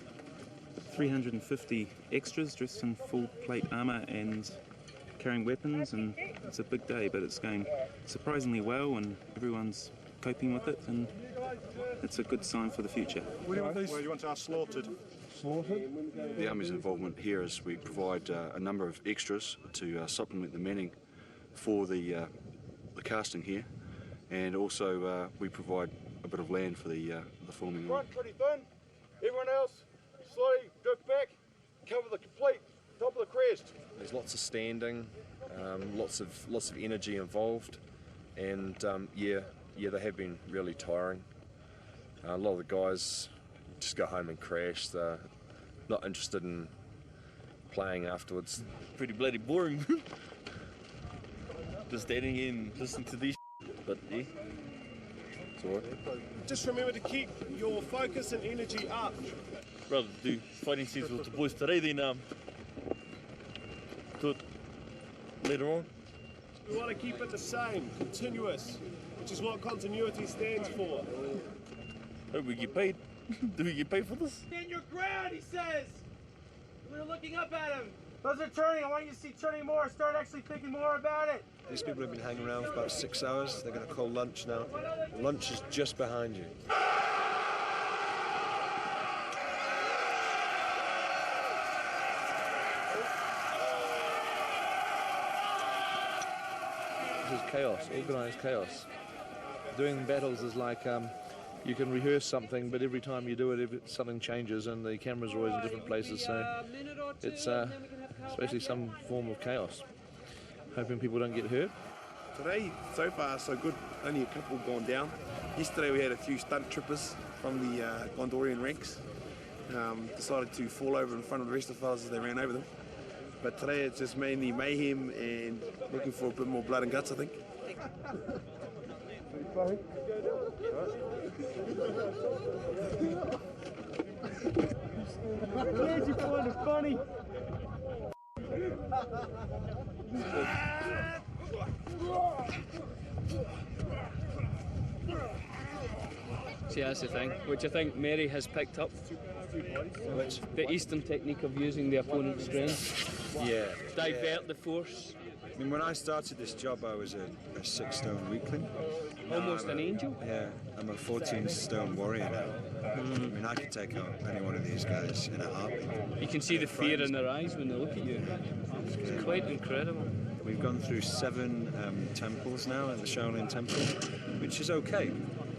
350 extras dressed in full plate armour and carrying weapons, and it's a big day, but it's going surprisingly well and everyone's coping with it, and it's a good sign for the future. Where do you want our slaughtered? The Army's involvement here is we provide a number of extras to supplement the manning for the casting here, and also we provide a bit of land for the filming. Front pretty thin. Everyone else, slowly drift back, cover the complete top of the crest. There's lots of standing, lots of energy involved, and yeah, they have been really tiring. A lot of the guys just go home and crash. They're not interested in playing afterwards. Pretty bloody boring. Just standing here and listening to these but yeah, it's alright. Just remember to keep your focus and energy up. Rather do fighting scenes with the boys today than do it later on. We want to keep it the same, continuous, which is what continuity stands for. Hope we get paid. Do we get paid for this? Stand your ground, he says! We're looking up at him. Those are turning. I want you to see turning more. Start actually thinking more about it. These people have been hanging around for about 6 hours. They're going to call lunch now. Lunch is just behind you. is chaos, organised chaos. Doing battles is like you can rehearse something, but every time you do it, something changes, and the cameras are always in different places. So it's basically some form of chaos. Hoping people don't get hurt. Today, so far, so good. Only a couple gone down. Yesterday we had a few stunt trippers from the Gondorian ranks. Decided to fall over in front of the rest of the fellas as they ran over them. But today it's just mainly mayhem and looking for a bit more blood and guts, I think. Glad you find it funny. See, that's the thing, which I think Mary has picked up. Which the Eastern technique of using the opponent's strength. Yeah. Divert the force. I mean, when I started this job, I was a 6-stone weakling. Almost an angel? Yeah, I'm a 14-stone warrior now. I mean, I could take out any one of these guys in a heartbeat. You can see the fear in their eyes when they look at you. It's quite incredible. We've gone through 7 temples now in the Shaolin Temple, which is okay.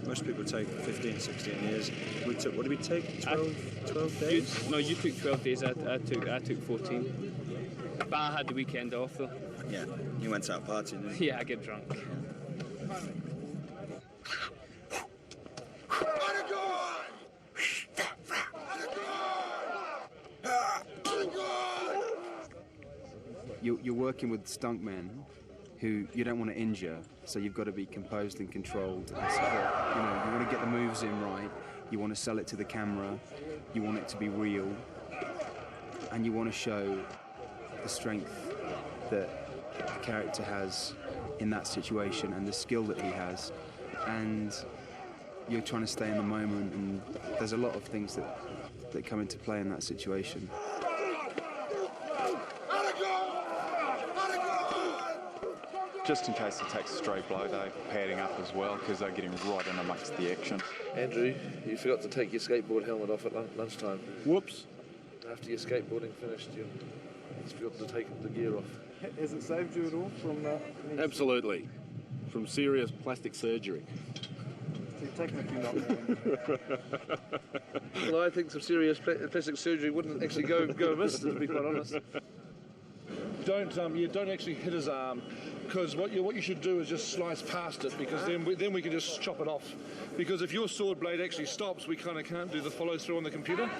Most people take 15, 16 years. We took, what did we take? 12 days? No, you took 12 days. I took 14. But I had the weekend off though. Yeah, you went out partying, didn't you? Yeah, I get drunk. You're working with stuntmen who you don't want to injure, so you've got to be composed and controlled. And so that, you want to get the moves in right, you want to sell it to the camera, you want it to be real, and you want to show the strength that the character has in that situation and the skill that he has. And you're trying to stay in the moment, and there's a lot of things that come into play in that situation. Just in case he takes a stray blow, they're padding up as well because they're getting right in amongst the action. Andrew, you forgot to take your skateboard helmet off at lunchtime. Whoops. After your skateboarding finished, you just forgot to take the gear off. Has it saved you at all from... Absolutely. From serious plastic surgery. So you've taken a few knocks. Well, I think some serious plastic surgery wouldn't actually go amiss, to be quite honest. Don't actually hit his arm, because what you should do is just slice past it, because then we can just chop it off. Because if your sword blade actually stops, we kind of can't do the follow through on the computer.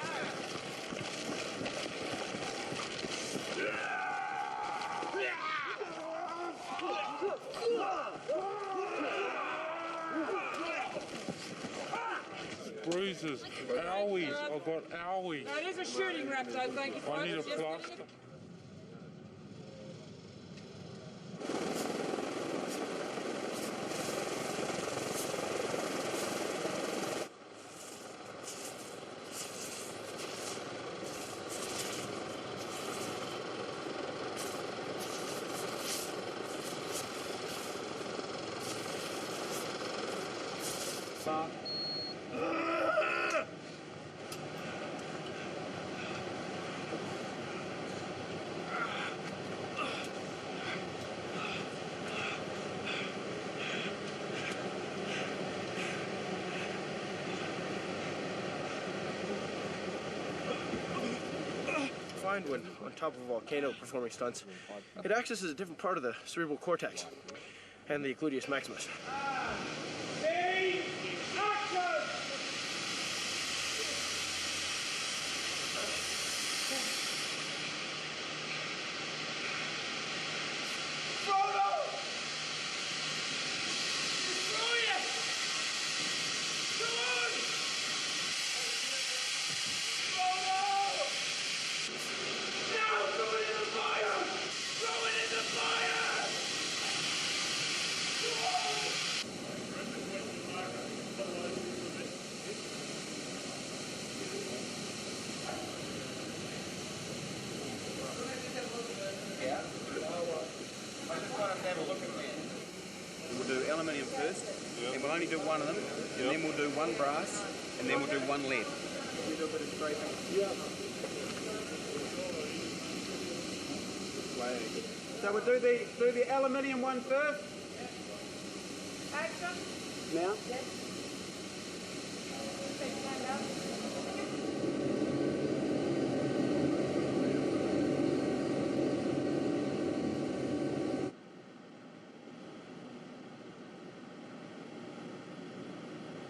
Bruises, owies, I've got owies. No, it is a shooting raptor, thank you. I need a plaster. When on top of a volcano performing stunts, it accesses a different part of the cerebral cortex and the gluteus maximus. We'll do aluminium first, and we'll only do one of them, and then we'll do one brass, and then we'll do one lead. We do a bit of scraping. So we'll do the aluminium one first. Action. Now? Yes. Take your hand out.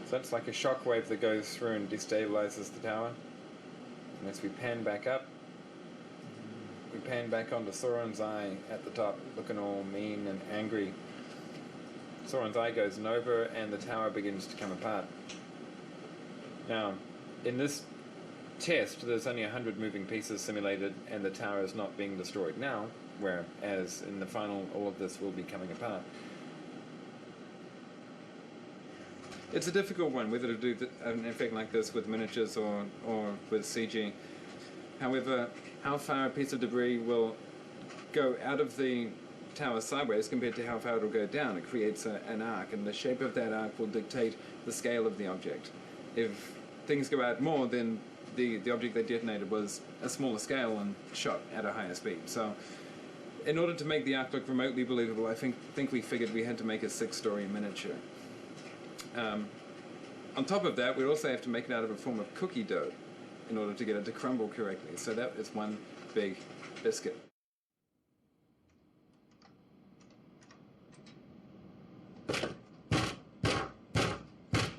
So that's like a shockwave that goes through and destabilizes the tower. And as we pan back up, we pan back onto Sauron's eye at the top, looking all mean and angry. Sauron's eye goes nova and the tower begins to come apart. Now, in this test, there's only 100 moving pieces simulated and the tower is not being destroyed now, whereas in the final, all of this will be coming apart. It's a difficult one, whether to do an effect like this with miniatures or with CG. However, how far a piece of debris will go out of the tower sideways compared to how far it will go down, it creates an arc, and the shape of that arc will dictate the scale of the object. If things go out more, then the object they detonated was a smaller scale and shot at a higher speed. So, in order to make the arc look remotely believable, I think we figured we had to make a 6-story miniature. On top of that, we also have to make it out of a form of cookie dough in order to get it to crumble correctly. So that is one big biscuit.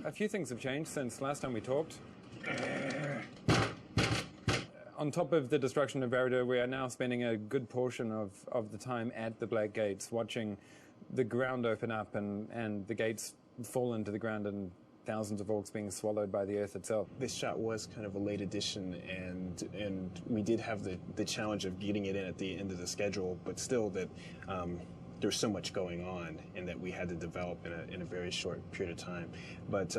A few things have changed since last time we talked. On top of the destruction of Barad-dûr, we are now spending a good portion of the time at the Black Gates, watching the ground open up and the gates fall into the ground and thousands of orcs being swallowed by the earth itself. This shot was kind of a late addition, and we did have the challenge of getting it in at the end of the schedule, but still that there's so much going on and that we had to develop in a very short period of time. But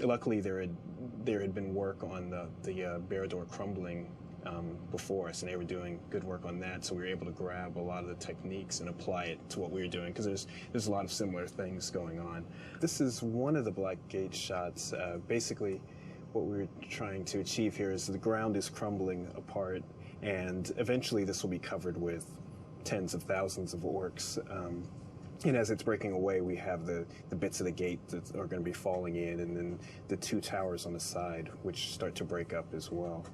luckily there had been work on the Barad-dûr crumbling before us, and they were doing good work on that, so we were able to grab a lot of the techniques and apply it to what we were doing, because there's a lot of similar things going on. This is one of the Black Gate shots. Basically, what we're trying to achieve here is the ground is crumbling apart, and eventually this will be covered with tens of thousands of orcs. And as it's breaking away, we have the bits of the gate that are going to be falling in, and then the 2 towers on the side, which start to break up as well.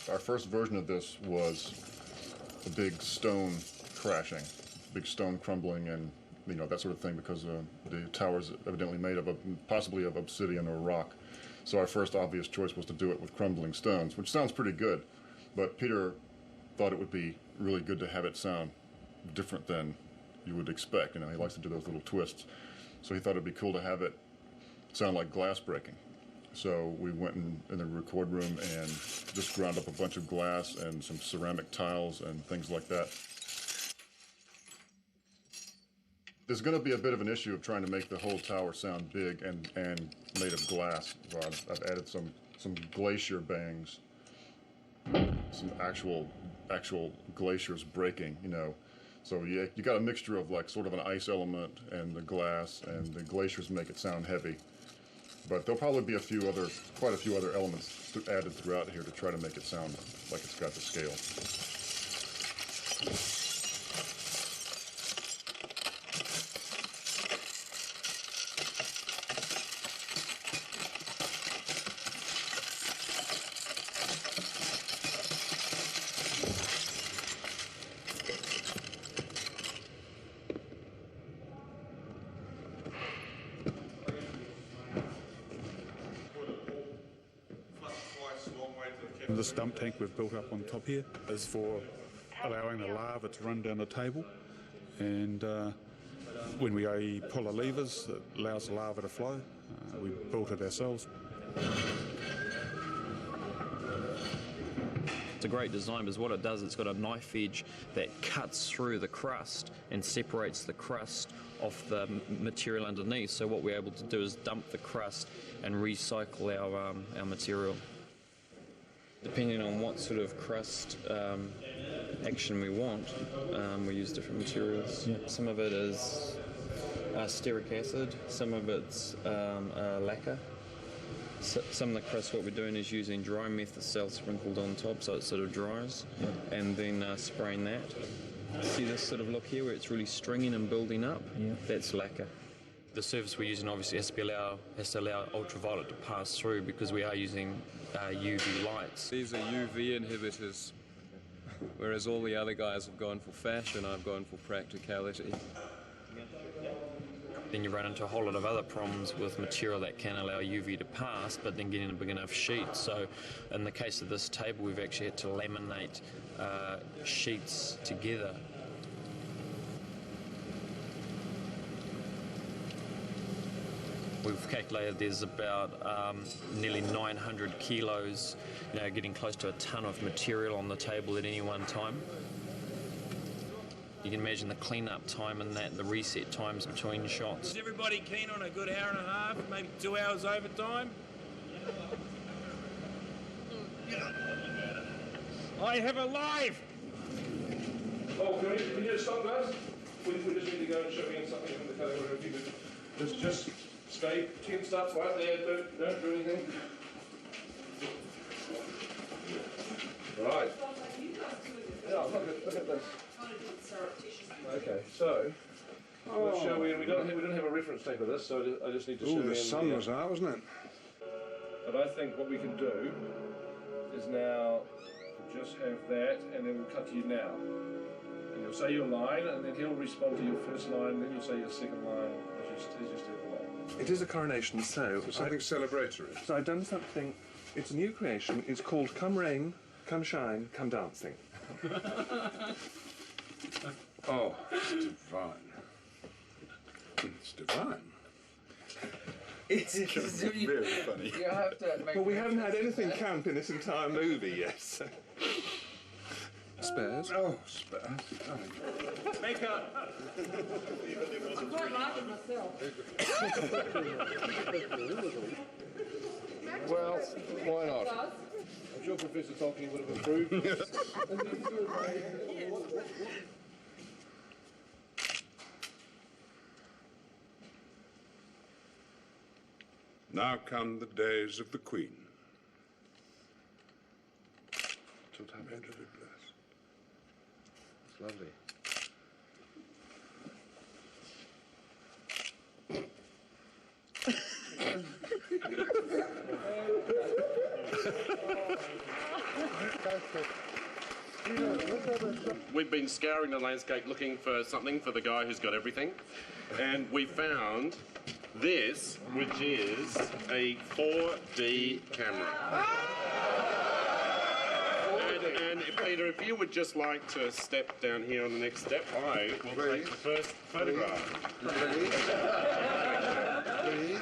Our first version of this was a big stone crashing, big stone crumbling, and that sort of thing, because the tower's evidently made of possibly of obsidian or rock. So our first obvious choice was to do it with crumbling stones, which sounds pretty good, but Peter thought it would be really good to have it sound different than you would expect. He likes to do those little twists. So he thought it'd be cool to have it sound like glass breaking. So we went in the record room and just ground up a bunch of glass and some ceramic tiles and things like that. There's going to be a bit of an issue of trying to make the whole tower sound big and made of glass. So I've added some glacier bangs, some actual glaciers breaking, So you got a mixture of like sort of an ice element and the glass, and the glaciers make it sound heavy. But there'll probably be quite a few other elements added throughout here to try to make it sound like it's got the scale. This dump tank we've built up on top here is for allowing the lava to run down the table, and when we pull the levers, it allows the lava to flow. We built it ourselves. It's a great design because what it does, it's got a knife edge that cuts through the crust and separates the crust off the material underneath. So what we're able to do is dump the crust and recycle our material. Depending on what sort of crust action we want, we use different materials. Yeah. Some of it is stearic acid, some of it's lacquer, some of the crust, what we're doing is using dry methocel sprinkled on top so it sort of dries, and then spraying that. See this sort of look here where it's really stringing and building up? Yeah. That's lacquer. The surface we're using obviously has to allow ultraviolet to pass through because we are using UV lights. These are UV inhibitors, whereas all the other guys have gone for fashion, I've gone for practicality. Then you run into a whole lot of other problems with material that can allow UV to pass, but then getting a big enough sheet. So in the case of this table, we've actually had to laminate sheets together. We've calculated there's about nearly 900 kilos, getting close to a ton of material on the table at any one time. You can imagine the clean-up time and that, the reset times between shots. Is everybody keen on a good hour and a half, maybe 2 hours overtime? I have a live! Oh, can you just stop, guys? We just need to go and show you something from the colour. If you could just stay tensed up right there, don't do anything. Right. Yeah, look at this. Okay, so let's show we don't have a reference tape of this, so I just need to show you. Oh, the sun was out, wasn't it? But I think what we can do is now just have that, and then we'll cut to you now. And you'll say your line, and then he'll respond to your first line, then you'll say your second line. He's just along. It is a coronation, so something celebratory. So I've done something. It's a new creation. It's called "Come Rain, Come Shine, Come Dancing." Oh, it's divine. It's divine. It's very funny. You have to make well, we haven't had anything camp in this entire movie yet. So. Spares? Oh, spares. Oh. Makeup! I quite like it myself. Well, why not? I'm sure Professor Tolkien would have approved. Now come the days of the Queen. Till time enter the blessed. It's lovely. We've been scouring the landscape looking for something for the guy who's got everything, and we found this, which is a 4D camera. And Peter, if you would just like to step down here on the next step, I will take the first photograph. Please.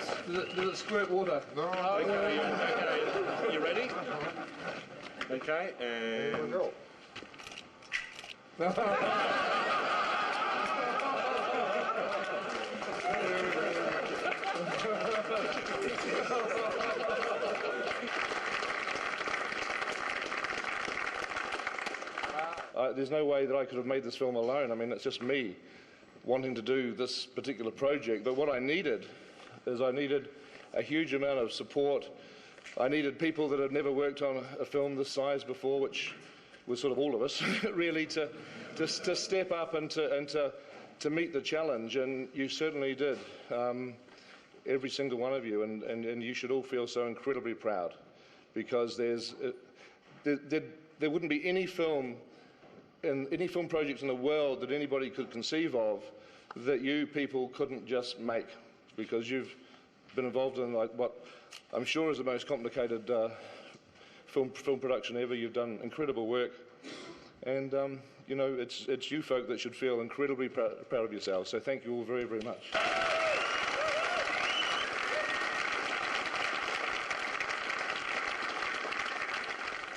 Does it squirt water? No. Okay, you ready? Okay, and... There's no way that I could have made this film alone. I mean, it's just me wanting to do this particular project. But what I needed is I needed a huge amount of support. I needed people that had never worked on a film this size before, which was sort of all of us, really, to step up and to meet the challenge. And you certainly did, every single one of you. And you should all feel so incredibly proud, because there wouldn't be any film project in the world that anybody could conceive of that you people couldn't just make, because you've been involved in like what I'm sure is the most complicated film production ever. You've done incredible work, and you know, it's you folk that should feel incredibly proud of yourselves. So thank you all very, very much.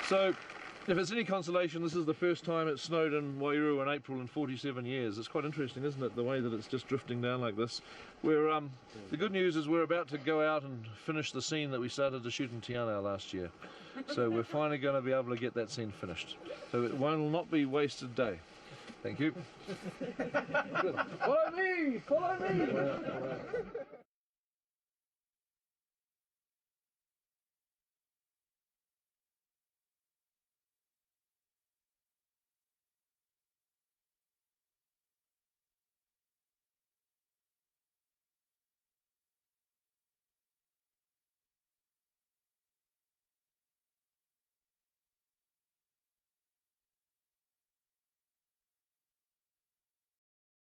So, if it's any consolation, this is the first time it snowed in Wairua in April in 47 years. It's quite interesting, isn't it, the way that it's just drifting down like this. The good news is we're about to go out and finish the scene that we started to shoot in Te Anau last year. So we're finally going to be able to get that scene finished. So it will not be wasted day. Thank you. Follow me! Follow me!